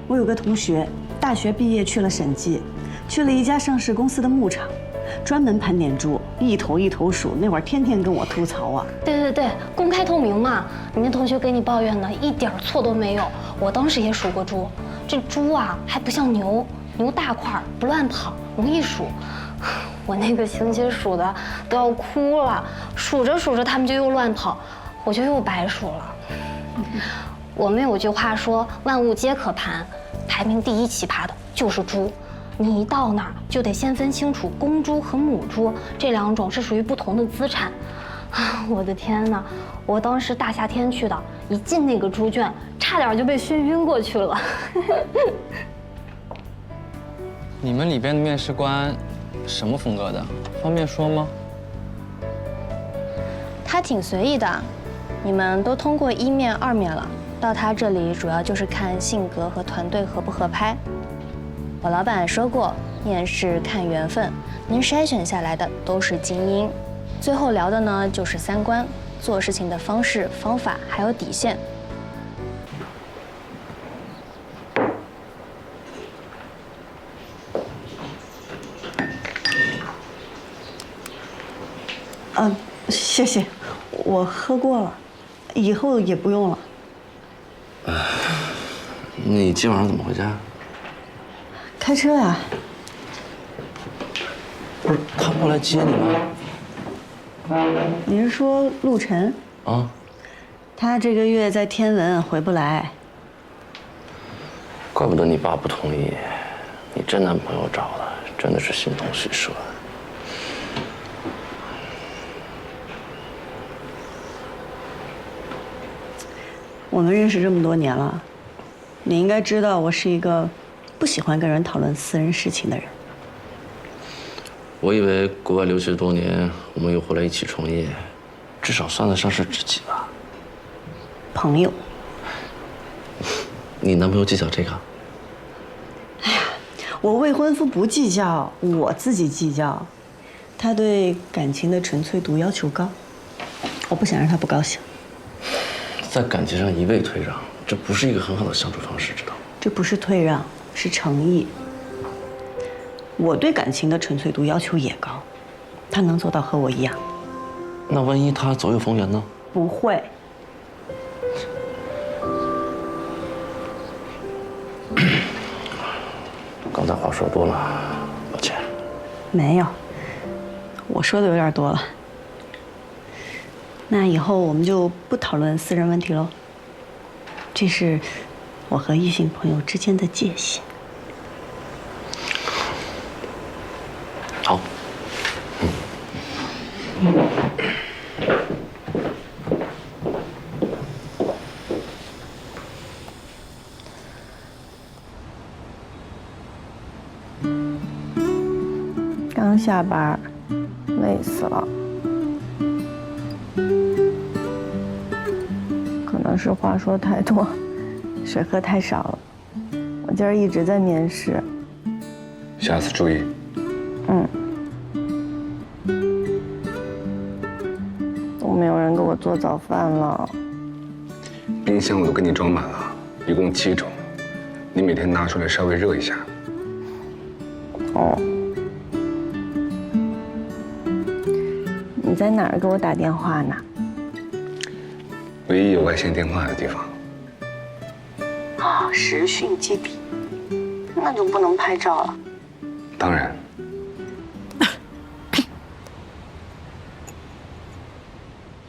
Speaker 1: 我有个同学，大学毕业去了审计，去了一家上市公司的牧场，专门盘点猪，一头一头数，那会儿天天跟我吐槽啊。
Speaker 13: 对，公开透明嘛。你那同学给你抱怨呢，一点错都没有。我当时也数过猪，这猪啊还不像牛，牛大块不乱跑，容易数。我那个星期数的都要哭了，数着数着他们就又乱跑，我就又白数了。我们有句话说，万物皆可盘，排名第一奇葩的就是猪。你一到那儿就得先分清楚公猪和母猪这两种是属于不同的资产。我的天哪！我当时大夏天去的，一进那个猪圈，差点就被熏晕过去了。
Speaker 18: 你们里边的面试官什么风格的？方便说吗？
Speaker 13: 他挺随意的，你们都通过1面、2面了，到他这里主要就是看性格和团队合不合拍。我老板说过，面试看缘分，能筛选下来的都是精英。最后聊的呢就是三观、做事情的方式、方法，还有底线。
Speaker 1: 谢谢，我喝过了，以后也不用了。
Speaker 18: 那你今晚上怎么回家？
Speaker 1: 开车呀。
Speaker 18: 不是他不来接你吗？
Speaker 1: 你是说陆晨？
Speaker 18: 啊，
Speaker 1: 他这个月在天文，回不来。
Speaker 4: 怪不得你爸不同意，你真男朋友找了，真的是形同虚设。
Speaker 1: 我们认识这么多年了，你应该知道我是一个不喜欢跟人讨论私人事情的人。
Speaker 4: 我以为国外留学多年，我们又回来一起创业，至少算得上是知己吧。
Speaker 1: 朋友。
Speaker 4: 你男朋友计较这个？
Speaker 1: 我未婚夫不计较，我自己计较。他对感情的纯粹度要求高，我不想让他不高兴。
Speaker 4: 在感情上一味退让，这不是一个很好的相处方式，知道吗？
Speaker 1: 这不是退让，是诚意。我对感情的纯粹度要求也高，他能做到和我一样。
Speaker 4: 那万一他左右逢源呢？
Speaker 1: 不会。
Speaker 4: 刚才话说多了，抱歉。
Speaker 1: 没有，我说的有点多了。那以后我们就不讨论私人问题喽。这是我和异性朋友之间的界限。
Speaker 4: 好。
Speaker 11: 刚下班，累死了。可能是话说太多，水喝太少了。我今儿一直在面试。
Speaker 2: 下次注意。
Speaker 11: 都没有人给我做早饭了。
Speaker 2: 冰箱我都给你装满了，一共7种，你每天拿出来稍微热一下。
Speaker 11: 哦。你在哪儿给我打电话呢？
Speaker 2: 唯一有外线电话的地方。
Speaker 1: 啊，实训基地，那就不能拍照了。
Speaker 2: 当然。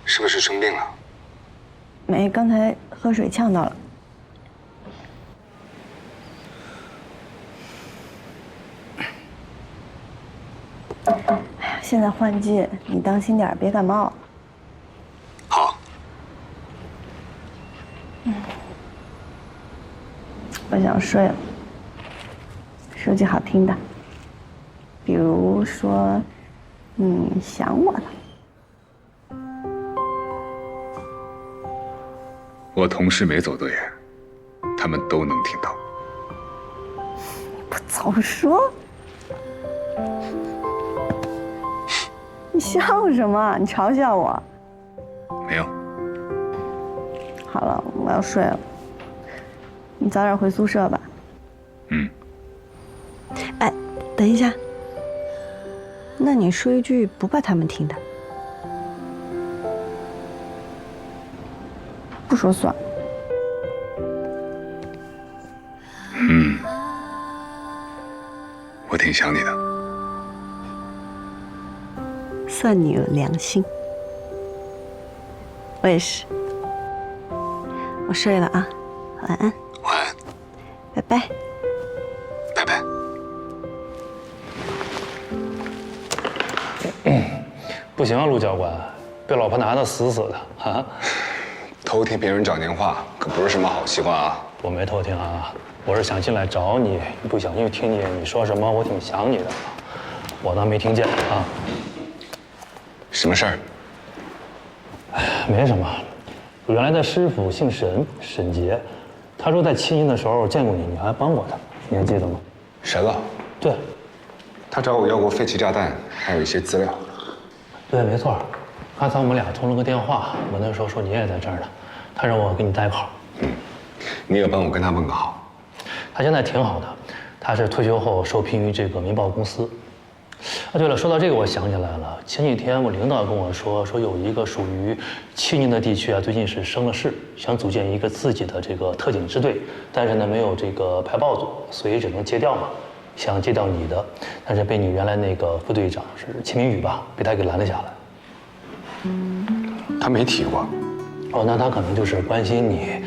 Speaker 2: 是不是生病了？
Speaker 11: 没，刚才喝水呛到了。哎呀，现在换季，你当心点，别感冒。
Speaker 2: 好。
Speaker 11: 我想睡了，说句好听的，比如说，你想我了。
Speaker 2: 我同事没走多远，他们都能听到。
Speaker 11: 你不早说！你笑什么？你嘲笑我？
Speaker 2: 没有。
Speaker 11: 好了，我要睡了。你早点回宿舍吧。
Speaker 1: 哎，等一下。那你说一句不怕他们听的？
Speaker 11: 不说算。
Speaker 2: 我挺想你的。
Speaker 1: 算你有良心。我也是。我睡了啊，晚安。
Speaker 2: 晚安。
Speaker 1: 拜拜。
Speaker 2: 拜拜。
Speaker 14: 不行啊，陆教官，被老婆拿得死死的啊！
Speaker 2: 偷听别人讲电话可不是什么好习惯啊！
Speaker 14: 我没偷听啊，我是想进来找你，一不小心就听见你说什么，我挺想你的，我当没听见啊。
Speaker 2: 什么事儿？
Speaker 14: 哎，没什么。我原来的师傅姓沈，沈杰，他说在7年的时候见过你，你还帮过他，你还记得吗？
Speaker 2: 神了。
Speaker 14: 对。
Speaker 2: 他找我要过废弃炸弹，还有一些资料。
Speaker 14: 对，没错。刚才我们俩通了个电话，我那时候说你也在这儿呢，他让我给你带个好。
Speaker 2: 你也帮我跟他问个好。
Speaker 14: 他现在挺好的，他是退休后受聘于这个民报公司。啊，对了，说到这个，我想起来了，前几天我领导跟我说有一个属于7宁的地区啊，最近是生了事，想组建一个自己的这个特警支队，但是呢没有这个排爆组，所以只能借调嘛。想借调你的，但是被你原来那个副队长是秦明宇吧，被他给拦了下来。
Speaker 2: 他没提过。
Speaker 14: 哦，那他可能就是关心你，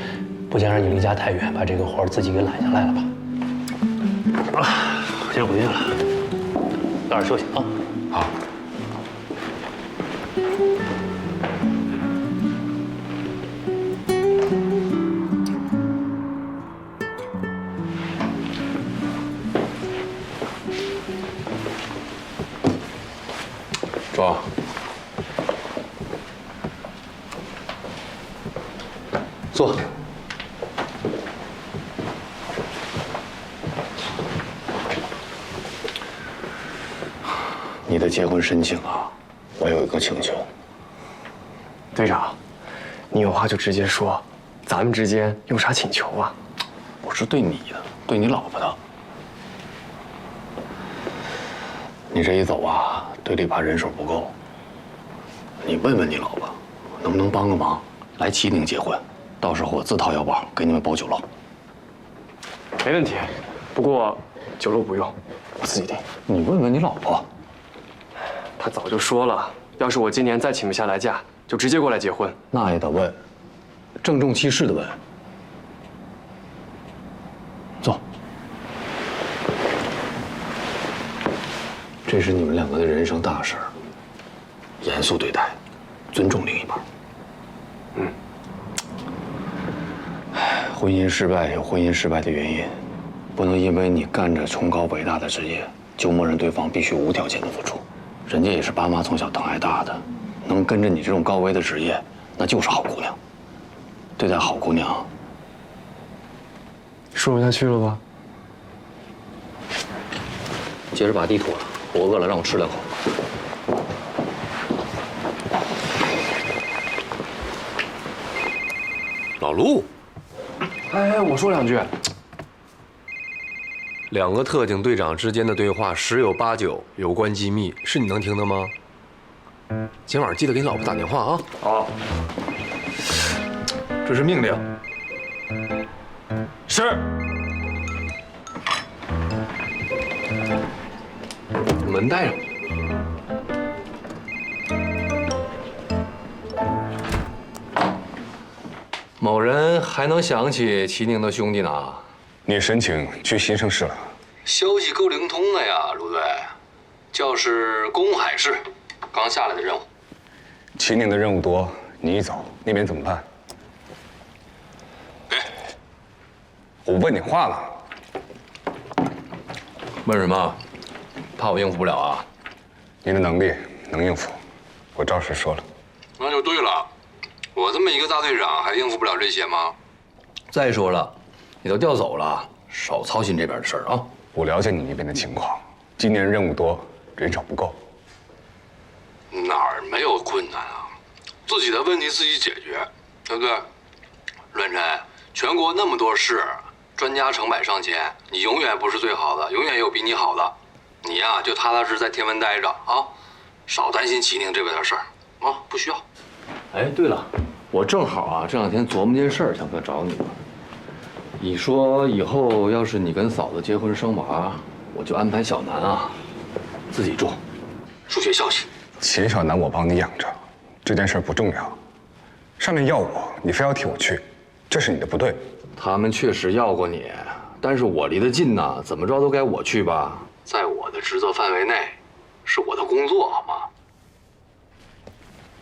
Speaker 14: 不想让你离家太远，把这个活儿自己给揽下来了吧？啊，先回去了，早点休息啊。
Speaker 2: 好。
Speaker 4: 庄，坐。你的结婚申请啊，我有一个请求。
Speaker 9: 队长，你有话就直接说，咱们之间有啥请求啊？
Speaker 4: 我是对你的，对你老婆的。你这一走啊，队里怕人手不够。你问问你老婆，能不能帮个忙，来齐宁结婚？到时候我自掏腰包给你们包酒楼。
Speaker 9: 没问题，不过酒楼不用，我自己订。
Speaker 4: 你问问你老婆。
Speaker 9: 她早就说了，要是我今年再请不下来假，就直接过来结婚。
Speaker 4: 那也得问，郑重其事的问。坐。这是你们两个的人生大事儿，严肃对待，尊重另一半。婚姻失败有婚姻失败的原因，不能因为你干着崇高伟大的职业，就默认对方必须无条件的付出。人家也是爸妈从小疼爱大的，能跟着你这种高危的职业，那就是好姑娘。对待好姑娘，
Speaker 9: 说不下去了吧？
Speaker 4: 接着把地拖了，我饿了，让我吃两口。
Speaker 19: 老陆，
Speaker 9: 哎，我说两句。
Speaker 19: 两个特警队长之间的对话十有八九有关机密，是你能听的吗？今晚记得给你老婆打电话啊。
Speaker 9: 好。
Speaker 19: 这是命令。是。门带上。某人还能想起齐宁的兄弟呢？
Speaker 2: 你申请去新生市了？
Speaker 19: 消息够灵通的呀，陆队，就是公海市刚下来的任务。
Speaker 2: 齐宁的任务多，你一走，那边怎么办？
Speaker 19: 哎，
Speaker 2: 我问你话了。
Speaker 19: 问什么？怕我应付不了啊？
Speaker 2: 你的能力能应付，我照实说了。
Speaker 19: 那就对了，我这么一个大队长还应付不了这些吗？再说了，你都调走了，少操心这边的事儿啊。
Speaker 2: 我了解你那边的情况，今年任务多，人手不够。
Speaker 19: 哪儿没有困难啊？自己的问题自己解决，对不对？阮晨，全国那么多事，专家成百上千，你永远不是最好的，永远有比你好的。你呀，就踏踏实实在天文待着啊，少担心齐宁这边的事儿啊，不需要。
Speaker 4: 哎，对了，我正好啊，这两天琢磨件事儿，想过来找你了。你说以后要是你跟嫂子结婚生娃，我就安排小南啊自己住。
Speaker 19: 沭学消息，
Speaker 2: 秦小南我帮你养着，这件事不重要。上面要我，你非要替我去，这是你的不对。
Speaker 4: 他们确实要过你，但是我离得近呐，怎么着都该我去吧。
Speaker 19: 在我的职责范围内，是我的工作，好吗？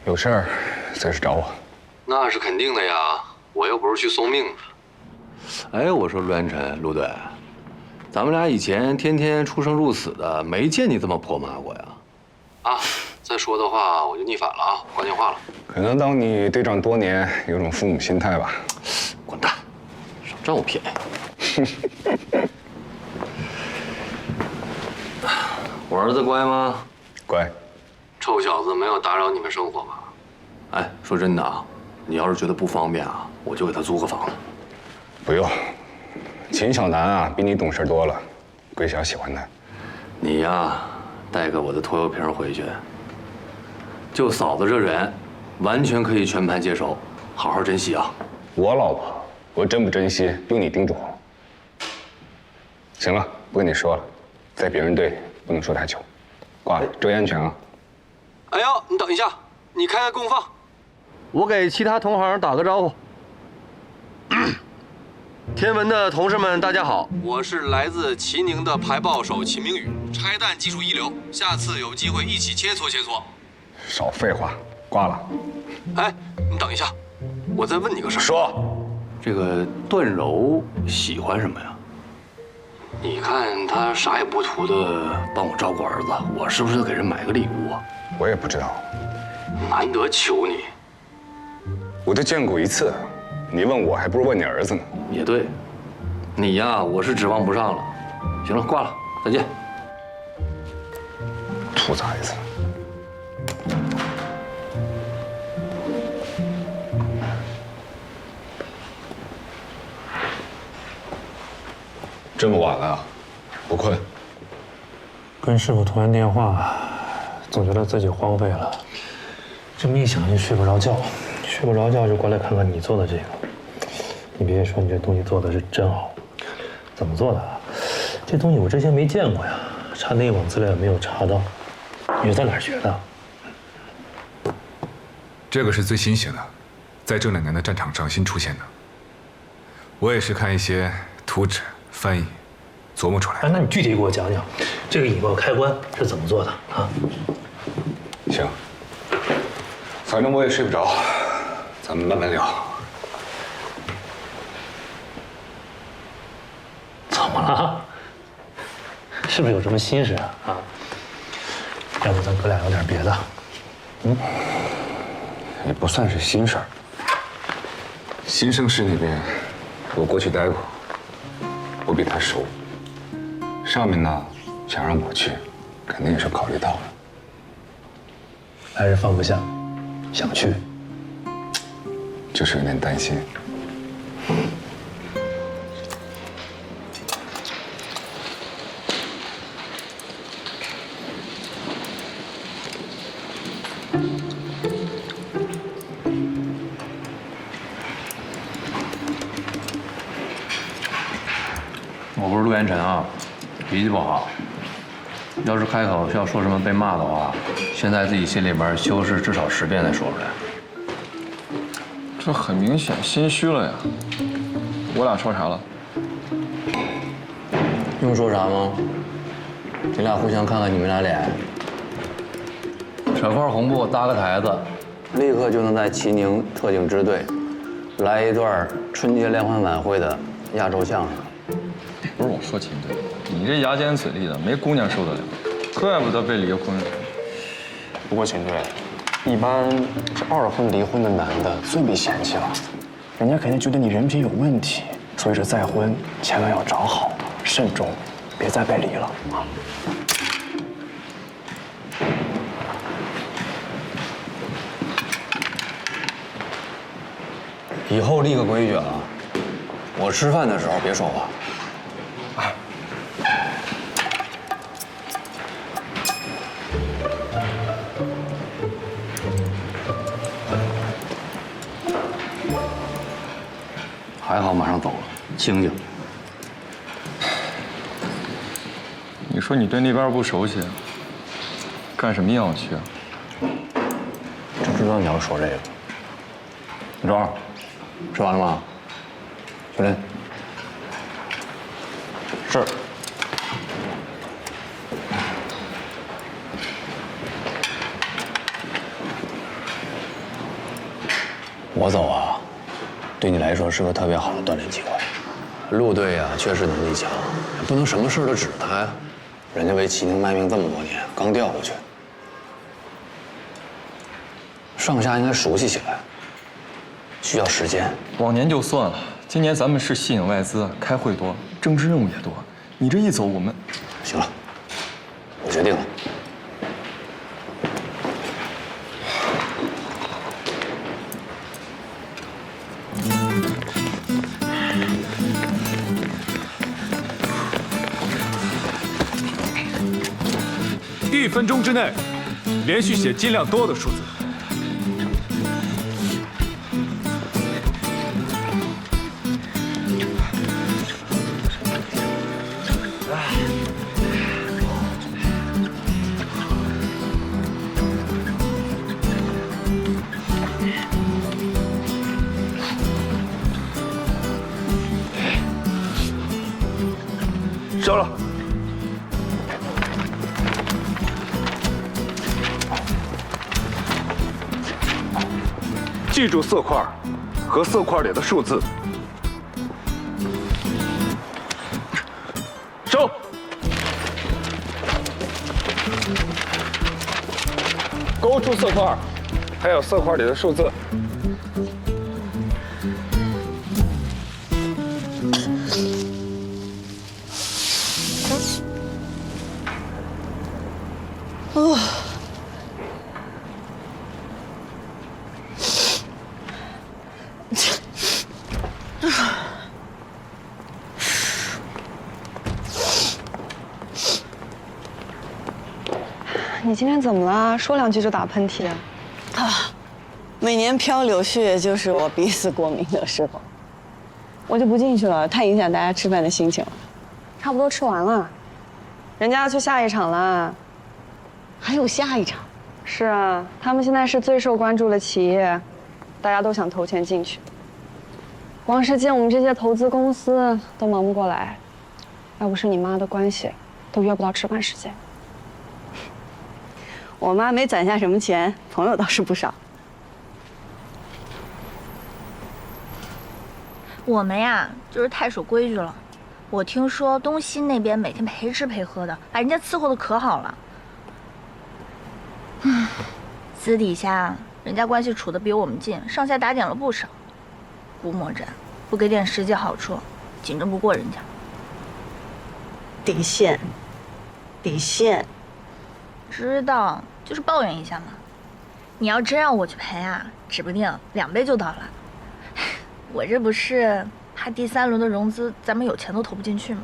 Speaker 2: 有事儿随时找我。
Speaker 19: 那是肯定的呀，我又不是去送命的。
Speaker 4: 哎，我说陆元辰，陆队，咱们俩以前天天出生入死的，没见你这么婆妈过呀。
Speaker 19: 啊，再说的话我就逆反了啊，挂电话了。
Speaker 2: 可能当你队长多年，有种父母心态吧。
Speaker 4: 滚蛋，少占我便宜。我儿子乖吗？
Speaker 2: 乖。
Speaker 19: 臭小子没有打扰你们生活吧？
Speaker 4: 哎，说真的啊，你要是觉得不方便啊，我就给他租个房子。
Speaker 2: 不用，秦小南啊，比你懂事多了，桂小喜欢他。
Speaker 4: 你呀，带个我的拖油瓶回去。就嫂子这人，完全可以全盘接手，好好珍惜啊。
Speaker 2: 我老婆，我珍不珍惜，用你叮嘱。行了，不跟你说了，在别人队不能说太久，挂了，注意安全啊。
Speaker 19: 哎呦，你等一下，你开个功放。
Speaker 20: 我给其他同行打个招呼。天文的同事们，大家好，
Speaker 19: 我是来自齐宁的排爆手秦明宇，拆弹技术一流，下次有机会一起切磋切磋。
Speaker 2: 少废话，挂了。
Speaker 19: 哎，你等一下，我再问你个事儿。
Speaker 2: 说，
Speaker 19: 这个段柔喜欢什么呀？你看他啥也不图的帮我照顾儿子，我是不是给人买个礼物啊？
Speaker 2: 我也不知道，
Speaker 19: 难得求你。
Speaker 2: 我就见过一次，你问我还不如问你儿子呢。
Speaker 19: 也对，你呀，我是指望不上了。行了，挂了，再见。
Speaker 2: 兔崽子！这么晚了，不困？
Speaker 14: 跟师傅通完电话，总觉得自己荒废了。这么一想就睡不着觉，睡不着觉就过来看看你做的这个。你别说，你这东西做的是真好。怎么做的啊？这东西我之前没见过呀，查内网资料也没有查到。你是在哪儿学的？
Speaker 2: 这个是最新写的，在这2年的战场上新出现的。我也是看一些图纸翻译，琢磨出来的。
Speaker 14: 那你具体给我讲讲，这个引爆开关是怎么做的啊？
Speaker 2: 行，反正我也睡不着，咱们慢慢聊。
Speaker 14: 怎么了？是不是有什么心事啊？啊？要不咱哥俩聊点别的？
Speaker 2: 也不算是心事儿。新生市那边，我过去待过，我比他熟。上面呢，想让我去，肯定也是考虑到了。
Speaker 14: 还是放不下，想去，
Speaker 2: 就是有点担心。
Speaker 18: 我不是陆元辰啊，脾气不好。要是开口要说什么被骂的话，先在自己心里边修饰至少10遍再说出来。
Speaker 11: 这很明显心虚了呀。我俩说啥了？
Speaker 18: 用说啥吗？你俩互相看看你们俩脸，扯块红布搭个台子，立刻就能在齐宁特警支队来一段春节联欢晚会的压轴相声。
Speaker 11: 不是我说秦队，你这牙尖嘴利的，没姑娘受得了，怪不得被离婚。
Speaker 21: 不过秦队，一般这2婚离婚的男的最被嫌弃了，人家肯定觉得你人品有问题，所以这再婚千万要找好，慎重，别再被离了啊。
Speaker 18: 以后立个规矩啊，我吃饭的时候别说话。还好马上走了，清静。
Speaker 11: 你说你对那边不熟悉，干什么硬要去啊？
Speaker 18: 就知道你要说这个。李庄，吃完了吗？小林。是。我走啊，对你来说是个特别好的锻炼机会。陆队啊，确实能力强，不能什么事都指着他呀。人家为齐宁卖命这么多年，刚调过去，上下应该熟悉起来，需要时间。
Speaker 11: 往年就算了，今年咱们是吸引外资，开会多，政治任务也多。你这一走，我们
Speaker 18: 行了，我决定了。
Speaker 22: 1分钟之内，连续写尽量多的数字。
Speaker 16: 记住色块和色块里的数字。收。勾住色块，还有色块里的数字。
Speaker 1: 哦。
Speaker 11: 你今天怎么了？说两句就打喷嚏啊！
Speaker 1: 每年飘柳絮就是我鼻子过敏的时候，我就不进去了，太影响大家吃饭的心情了。
Speaker 11: 差不多吃完了，人家要去下一场了。
Speaker 1: 还有下一场？
Speaker 11: 是啊，他们现在是最受关注的企业，大家都想投钱进去。光是见我们这些投资公司都忙不过来，要不是你妈的关系，都约不到吃饭时间。
Speaker 1: 我妈没攒下什么钱，朋友倒是不少。
Speaker 3: 我们呀，就是太守规矩了。我听说东西那边每天陪吃陪喝的，把人家伺候的可好了。私底下人家关系处得比我们近，上下打点了不少。估摸着不给点实际好处，紧争不过人家。
Speaker 1: 底线，底线。
Speaker 3: 知道，就是抱怨一下嘛。你要真让我去赔啊，指不定2倍就到了。我这不是怕第3轮的融资咱们有钱都投不进去吗？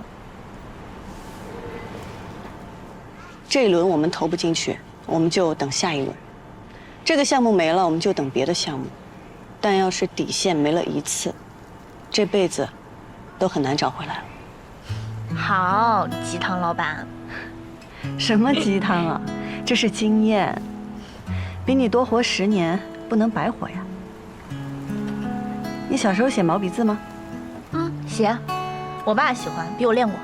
Speaker 1: 这一轮我们投不进去，我们就等下一轮。这个项目没了，我们就等别的项目。但要是底线没了一次，这辈子都很难找回来了。
Speaker 3: 好，鸡汤老板。
Speaker 1: 什么鸡汤啊？这是经验，比你多活10年，不能白活呀。你小时候写毛笔字吗？
Speaker 3: 写，我爸喜欢，比我练过。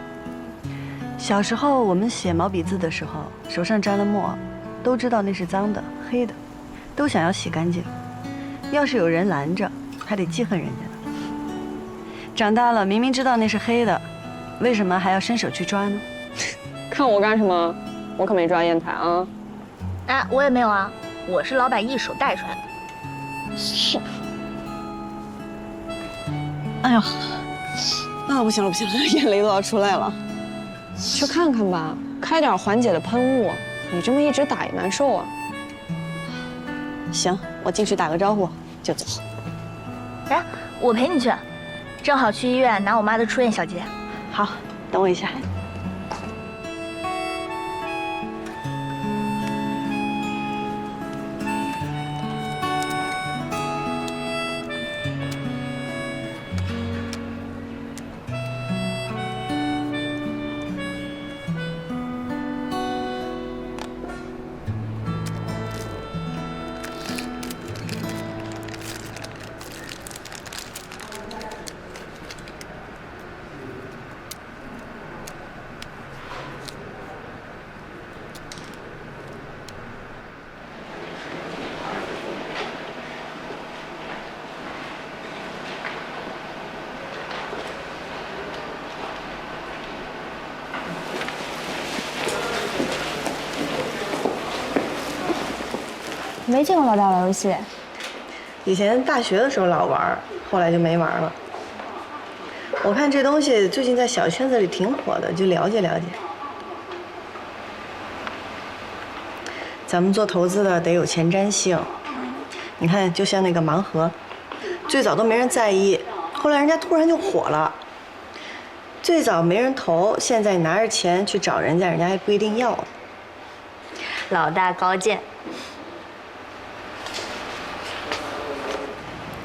Speaker 1: 小时候我们写毛笔字的时候，手上沾了墨，都知道那是脏的、黑的，都想要洗干净。要是有人拦着，还得记恨人家呢。长大了，明明知道那是黑的，为什么还要伸手去抓呢？
Speaker 11: 看我干什么？我可没抓砚台啊！
Speaker 3: 哎，我也没有啊，我是老板一手带出来的。
Speaker 1: 是。哎呀，啊，不行了不行了，眼泪都要出来了。
Speaker 11: 去看看吧，开点缓解的喷雾。你这么一直打也难受啊。
Speaker 1: 行，我进去打个招呼就走。
Speaker 3: 哎，我陪你去，正好去医院拿我妈的出院小结。
Speaker 1: 好，等我一下。
Speaker 13: 没见过老大玩游戏，
Speaker 1: 以前大学的时候老玩，后来就没玩了。我看这东西最近在小圈子里挺火的，就了解了解。咱们做投资的得有前瞻性。你看，就像那个盲盒，最早都没人在意，后来人家突然就火了。最早没人投，现在你拿着钱去找人家，人家还不一定要。
Speaker 3: 老大高见。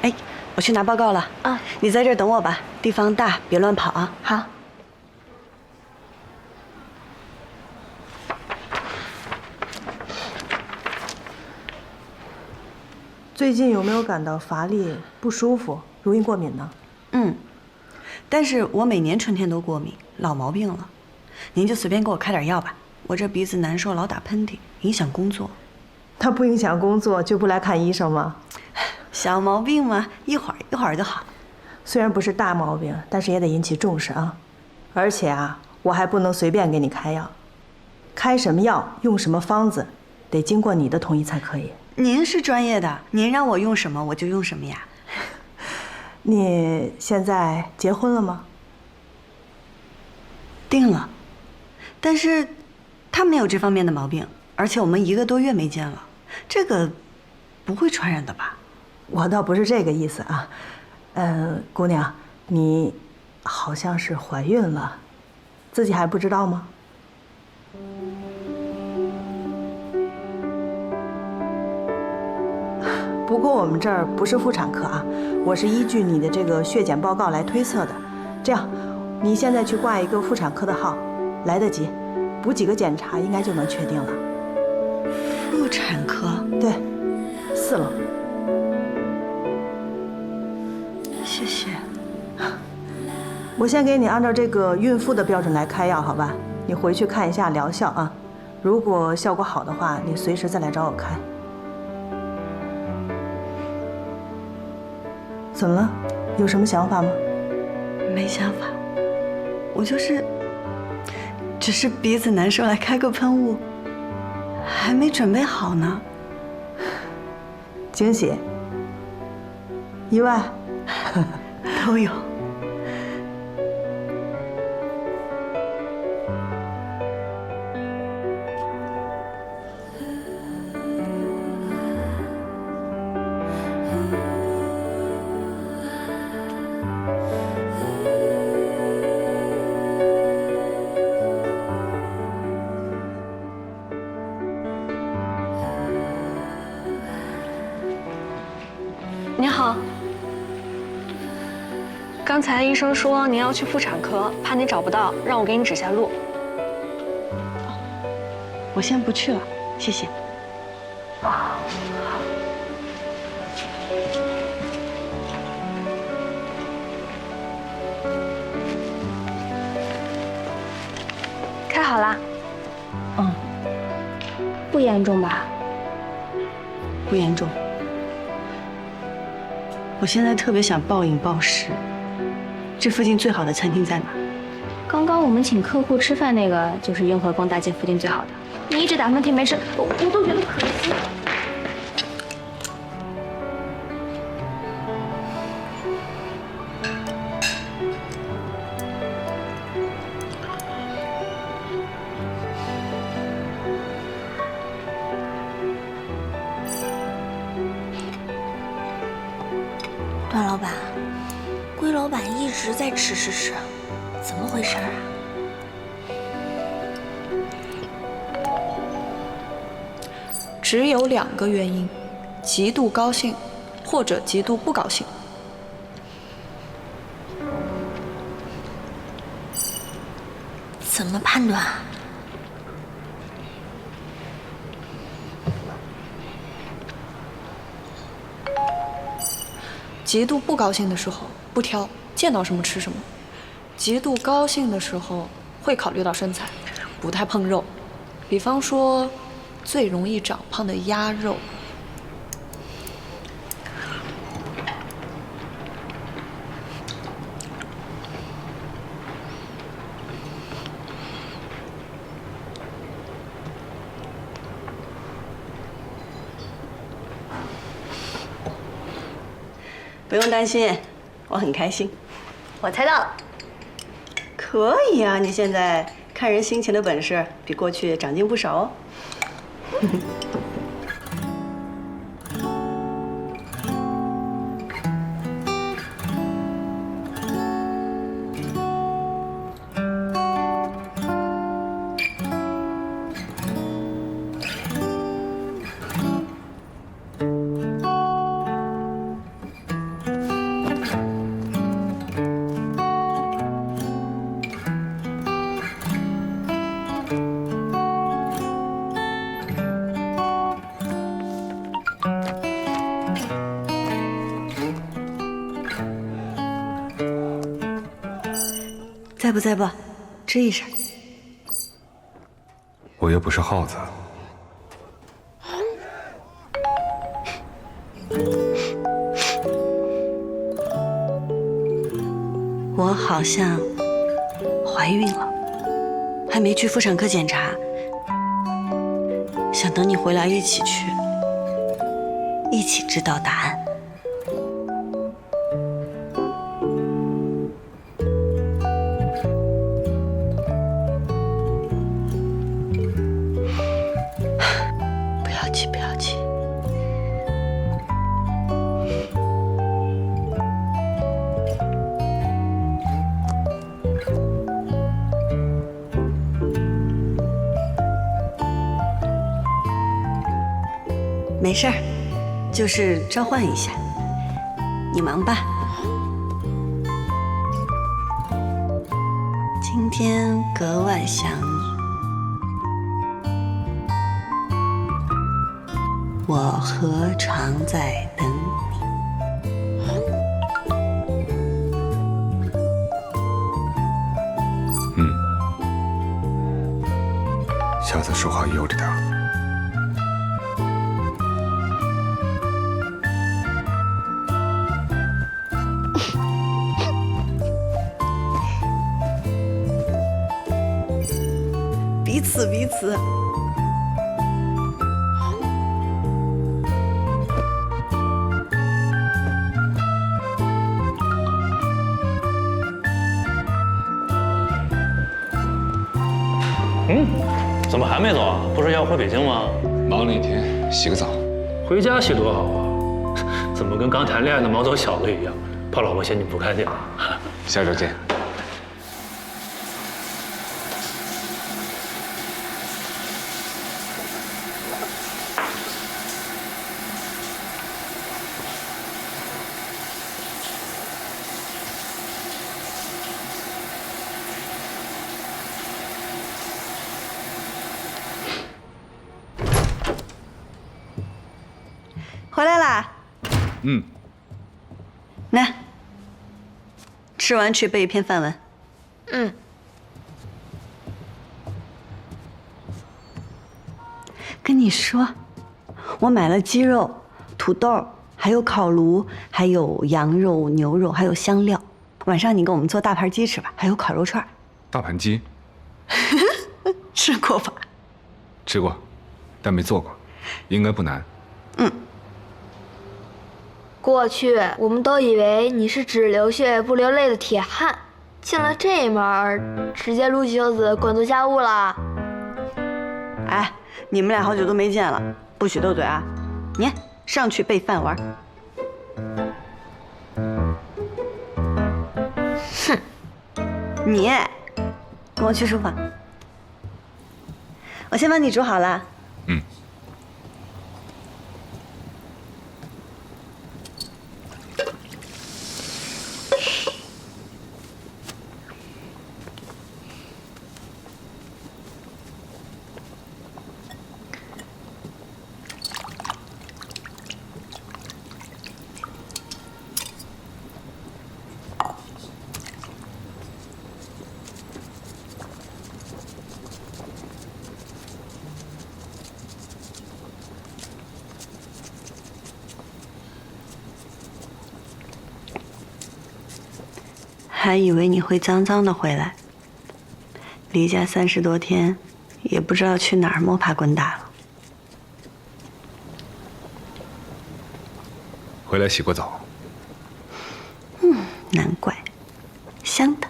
Speaker 1: 哎，我去拿报告了啊！你在这儿等我吧，地方大，别乱跑啊。
Speaker 3: 好。
Speaker 5: 最近有没有感到乏力、不舒服、容易过敏呢？
Speaker 1: 但是我每年春天都过敏，老毛病了。您就随便给我开点药吧，我这鼻子难受，老打喷嚏，影响工作。
Speaker 5: 他不影响工作就不来看医生吗？
Speaker 1: 小毛病嘛，一会儿就好。
Speaker 5: 虽然不是大毛病，但是也得引起重视啊。而且啊，我还不能随便给你开药，开什么药，用什么方子，得经过你的同意才可以。
Speaker 1: 您是专业的，您让我用什么我就用什么呀。
Speaker 5: 你现在结婚了吗？
Speaker 1: 定了，但是他没有这方面的毛病，而且我们1个多月没见了，这个不会传染的吧？
Speaker 5: 我倒不是这个意思啊。姑娘，你好像是怀孕了，自己还不知道吗？不过我们这儿不是妇产科啊，我是依据你的这个血检报告来推测的。这样，你现在去挂一个妇产科的号，来得及，补几个检查应该就能确定了。
Speaker 1: 妇产科？
Speaker 5: 对，4楼。
Speaker 1: 谢谢。
Speaker 5: 我先给你按照这个孕妇的标准来开药，好吧？你回去看一下疗效啊，如果效果好的话，你随时再来找我开。怎么了？有什么想法吗？
Speaker 1: 没想法，我只是鼻子难受，来开个喷雾，还没准备好呢。
Speaker 5: 惊喜、意外
Speaker 1: 都有。
Speaker 11: 您好，刚才医生说您要去妇产科，怕你找不到，让我给你指下路。
Speaker 1: 我先不去了，谢谢。
Speaker 11: 开好啦？
Speaker 1: 嗯，
Speaker 13: 不严重吧？
Speaker 1: 不严重。我现在特别想暴饮暴食，这附近最好的餐厅在哪？
Speaker 13: 刚刚我们请客户吃饭那个，就是雍和宫大街附近最好的。你一直打喷嚏没吃，我都觉得可惜。
Speaker 3: 段老板，龟老板一直在吃，怎么回事啊？
Speaker 11: 只有2个原因：极度高兴，或者极度不高兴。
Speaker 3: 怎么判断啊？
Speaker 11: 极度不高兴的时候不挑，见到什么吃什么；极度高兴的时候会考虑到身材，不太碰肉。比方说，最容易长胖的鸭肉。
Speaker 1: 不用担心，我很开心。
Speaker 3: 我猜到了。
Speaker 1: 可以啊，你现在看人心情的本事比过去长进不少哦。在不在不？吱一声。
Speaker 2: 我又不是耗子。
Speaker 1: 我好像怀孕了，还没去妇产科检查，想等你回来一起去，一起知道答案。不要急，不要急。没事儿，就是召唤一下。你忙吧。今天格外想你，我何尝在等
Speaker 2: 你。下次说话悠着点。
Speaker 1: 彼此。
Speaker 14: 怎么还没走啊？不是要回北京吗？
Speaker 2: 忙了一天，洗个澡。
Speaker 14: 回家洗多好啊！怎么跟刚谈恋爱的毛头小子一样，怕老婆嫌你不干净？
Speaker 2: 下周见。
Speaker 1: 回来啦。那，吃完去背一篇范文。跟你说，我买了鸡肉、土豆，还有烤炉，还有羊肉、牛肉，还有香料。晚上你给我们做大盘鸡吃吧，还有烤肉串。
Speaker 2: 大盘鸡，
Speaker 1: 吃过吧？
Speaker 2: 吃过，但没做过，应该不难。
Speaker 13: 过去我们都以为你是只流血不流泪的铁汉，进了这一门，直接撸起袖子滚做家务了。
Speaker 1: 哎，你们俩好久都没见了，不许斗嘴啊！你上去备饭玩。哼，你跟我去书房，我先帮你煮好了。还以为你会脏脏的回来，离家30多天，也不知道去哪儿摸爬滚打了。
Speaker 2: 回来洗过澡。
Speaker 1: 难怪，香的。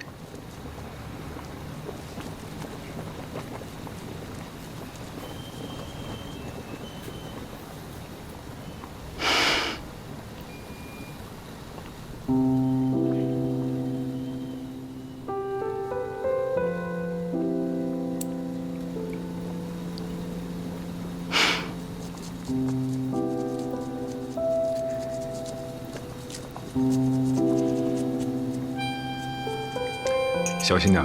Speaker 2: 小心点，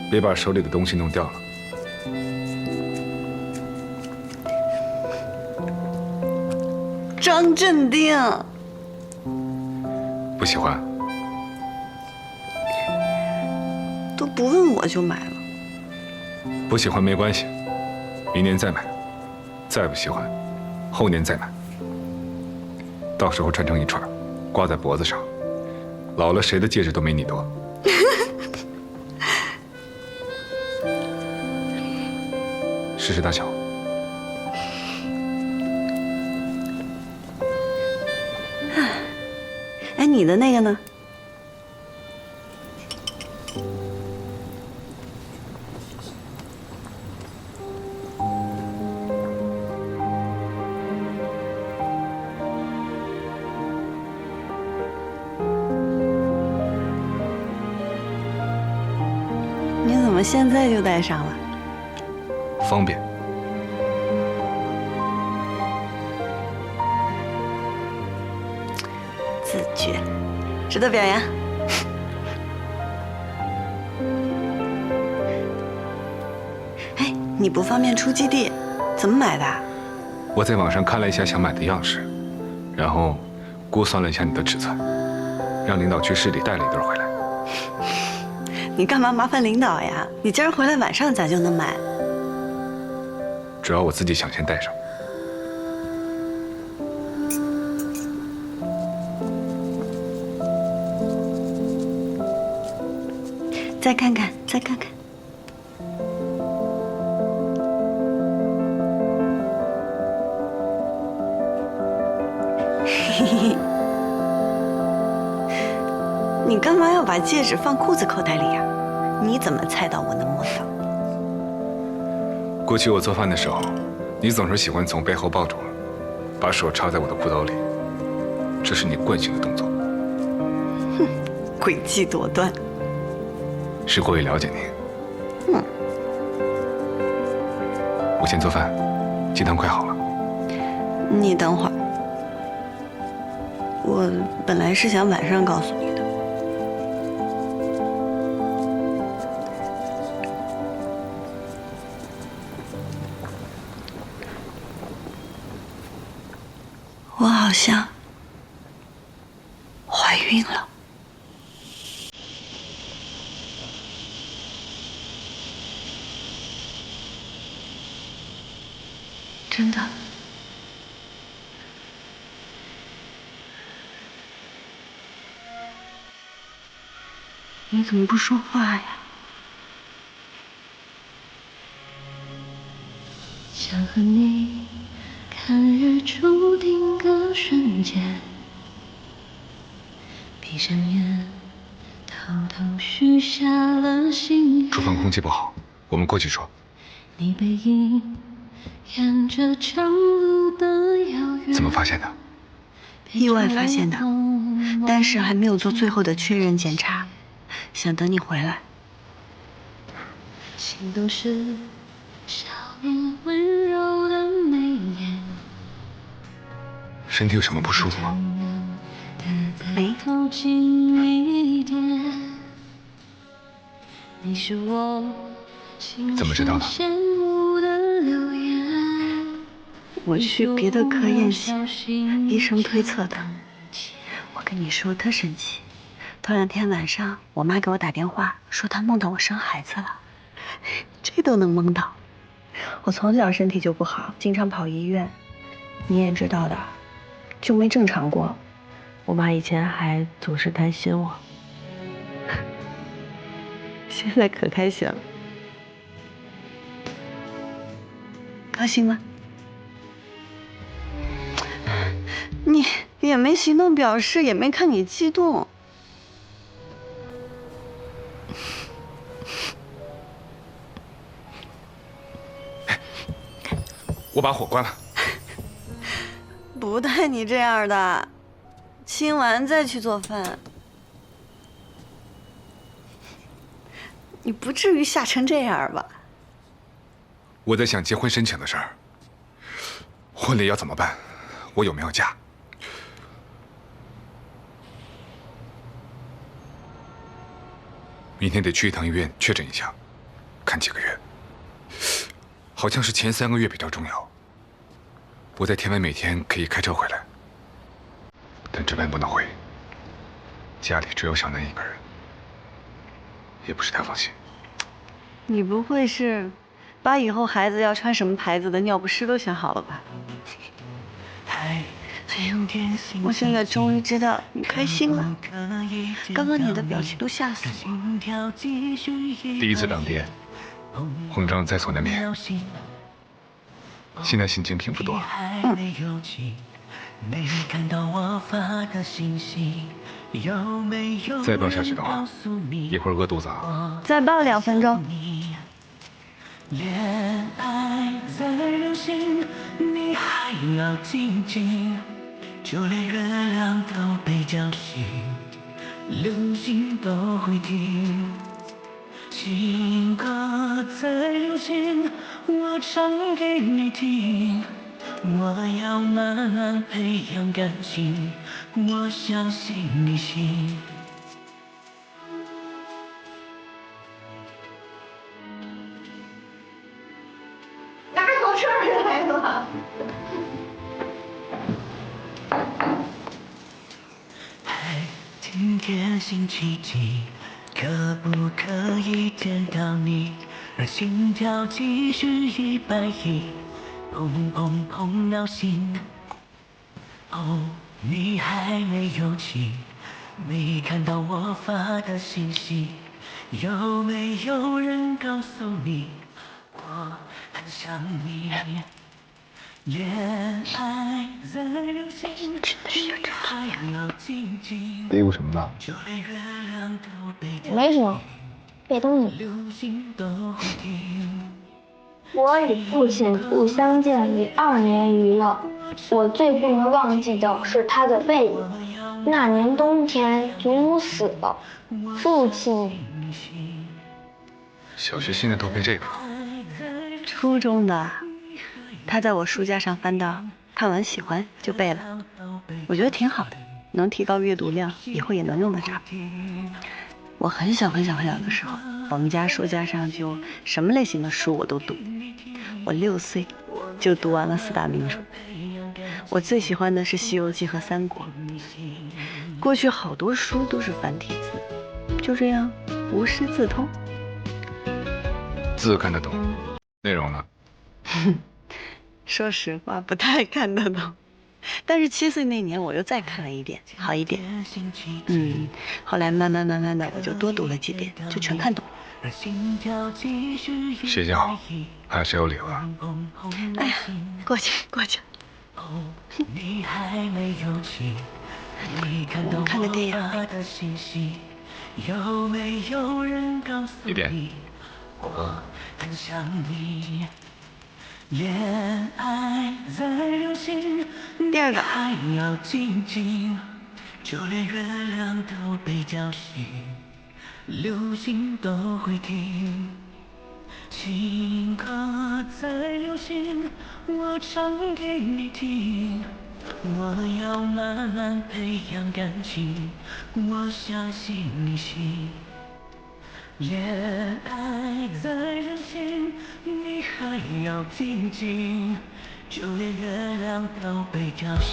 Speaker 2: 别把手里的东西弄掉了。
Speaker 1: 装镇定。
Speaker 2: 不喜欢？
Speaker 1: 都不问我就买了。
Speaker 2: 不喜欢没关系，明年再买。再不喜欢，后年再买。到时候穿成一串，挂在脖子上，老了谁的戒指都没你多。试试大小。
Speaker 1: 哎，你的那个呢？你怎么现在就戴上了？
Speaker 2: 方便。
Speaker 1: 自觉，值得表扬。哎，你不方便出基地，怎么买的？
Speaker 2: 我在网上看了一下想买的样式，然后估算了一下你的尺寸，让领导去市里带了一对回来。
Speaker 1: 你干嘛麻烦领导呀？你今儿回来晚上咋就能买？
Speaker 2: 主要我自己想先戴上。
Speaker 1: 再看看，再看看。嘿嘿，你干嘛要把戒指放裤子口袋里呀？你怎么猜到我能摸到？
Speaker 2: 过去我做饭的时候，你总是喜欢从背后抱住我，把手插在我的裤兜里，这是你惯性的动作。
Speaker 1: 哼，诡计多端。
Speaker 2: 是过于了解你。我先做饭，鸡汤快好了。
Speaker 1: 你等会儿，我本来是想晚上告诉你的。我好像怀孕了。真的？你怎么不说话呀？
Speaker 6: 想和你看日出定格瞬间，闭上眼，偷偷许下了心愿。
Speaker 2: 厨房空气不好，我们过去说。
Speaker 6: 你背影沿着长路的遥远。
Speaker 2: 怎么发现的？
Speaker 1: 意外发现的，但是还没有做最后的确认检查，想等你回来。
Speaker 6: 心动时，笑脸温柔的眉眼。
Speaker 2: 身体有什么不舒服吗？
Speaker 1: 没。
Speaker 6: 靠近一点。你是我
Speaker 2: 怎么知道的？
Speaker 1: 我去别的科验血，医生推测的。我跟你说特神奇，头2天晚上，我妈给我打电话说她梦到我生孩子了，这都能梦到。我从小身体就不好，经常跑医院，你也知道的，就没正常过。我妈以前还总是担心我，现在可开心了。高兴吗？你也没行动表示，也没看你激动。
Speaker 2: 我把火关了。
Speaker 1: 不带你这样的，亲完再去做饭。你不至于吓成这样吧？
Speaker 2: 我在想结婚申请的事儿，婚礼要怎么办？我有没有假？明天得去一趟医院确诊一下，看几个月。好像是前3个月比较重要。我在天文每天可以开车回来，但值班不能回。家里只有小南一个人，也不是太放心。
Speaker 1: 你不会是把以后孩子要穿什么牌子的尿不湿都想好了吧？我现在终于知道你开心了。刚刚你的表情都吓死我。
Speaker 2: 第一次当爹，慌张在所难免。现在心情平复多了。再抱下去的话，一会儿饿肚子啊。
Speaker 1: 再抱2分钟。
Speaker 6: 恋爱在流行，你还要静静，就连月亮都被叫醒，流星都会听。情歌在流行，我唱给你听。我要慢慢培养感情，我相信你心。
Speaker 5: 大口吃来了。
Speaker 6: 今天星期几？可不可以见到你？让心跳继续110，砰砰砰闹心。哦，你还没有起，没看到我发的信息？有没有人告诉你，我很想你？恋爱在流行，你还要静静。
Speaker 2: 嘀咕什么呢？
Speaker 13: 没什么，别动你。我与父亲不相见已2年余了，我最不能忘记的是他的背影。那年冬天，祖母死了，父亲……
Speaker 2: 小学现在都背这个？
Speaker 1: 初中的，他在我书架上翻到，看完喜欢就背了。我觉得挺好的，能提高阅读量，以后也能用得着。我很小的时候，我们家书架上就什么类型的书我都读。我6岁就读完了4大名著，我最喜欢的是《西游记》和《三国》。过去好多书都是繁体字，就这样无师自通。
Speaker 2: 字看得懂，内容呢？
Speaker 1: 说实话，不太看得懂。但是7岁那年，我又再看了一遍，好一点。后来慢慢的，我就多读了几遍，就全看懂了。
Speaker 2: 学习好，还有谁有礼物啊？
Speaker 1: 哎呀，过去。我们看个电影。
Speaker 2: 一点。
Speaker 6: 很想你。恋爱在流行，
Speaker 1: 第2个。
Speaker 6: 还要静静，就连月亮都被叫醒，流星都会听。情歌在流行，我唱给你听。我要慢慢培养感情，我相信你心。恋爱在流行，你还要静静，就连月亮都被叫醒。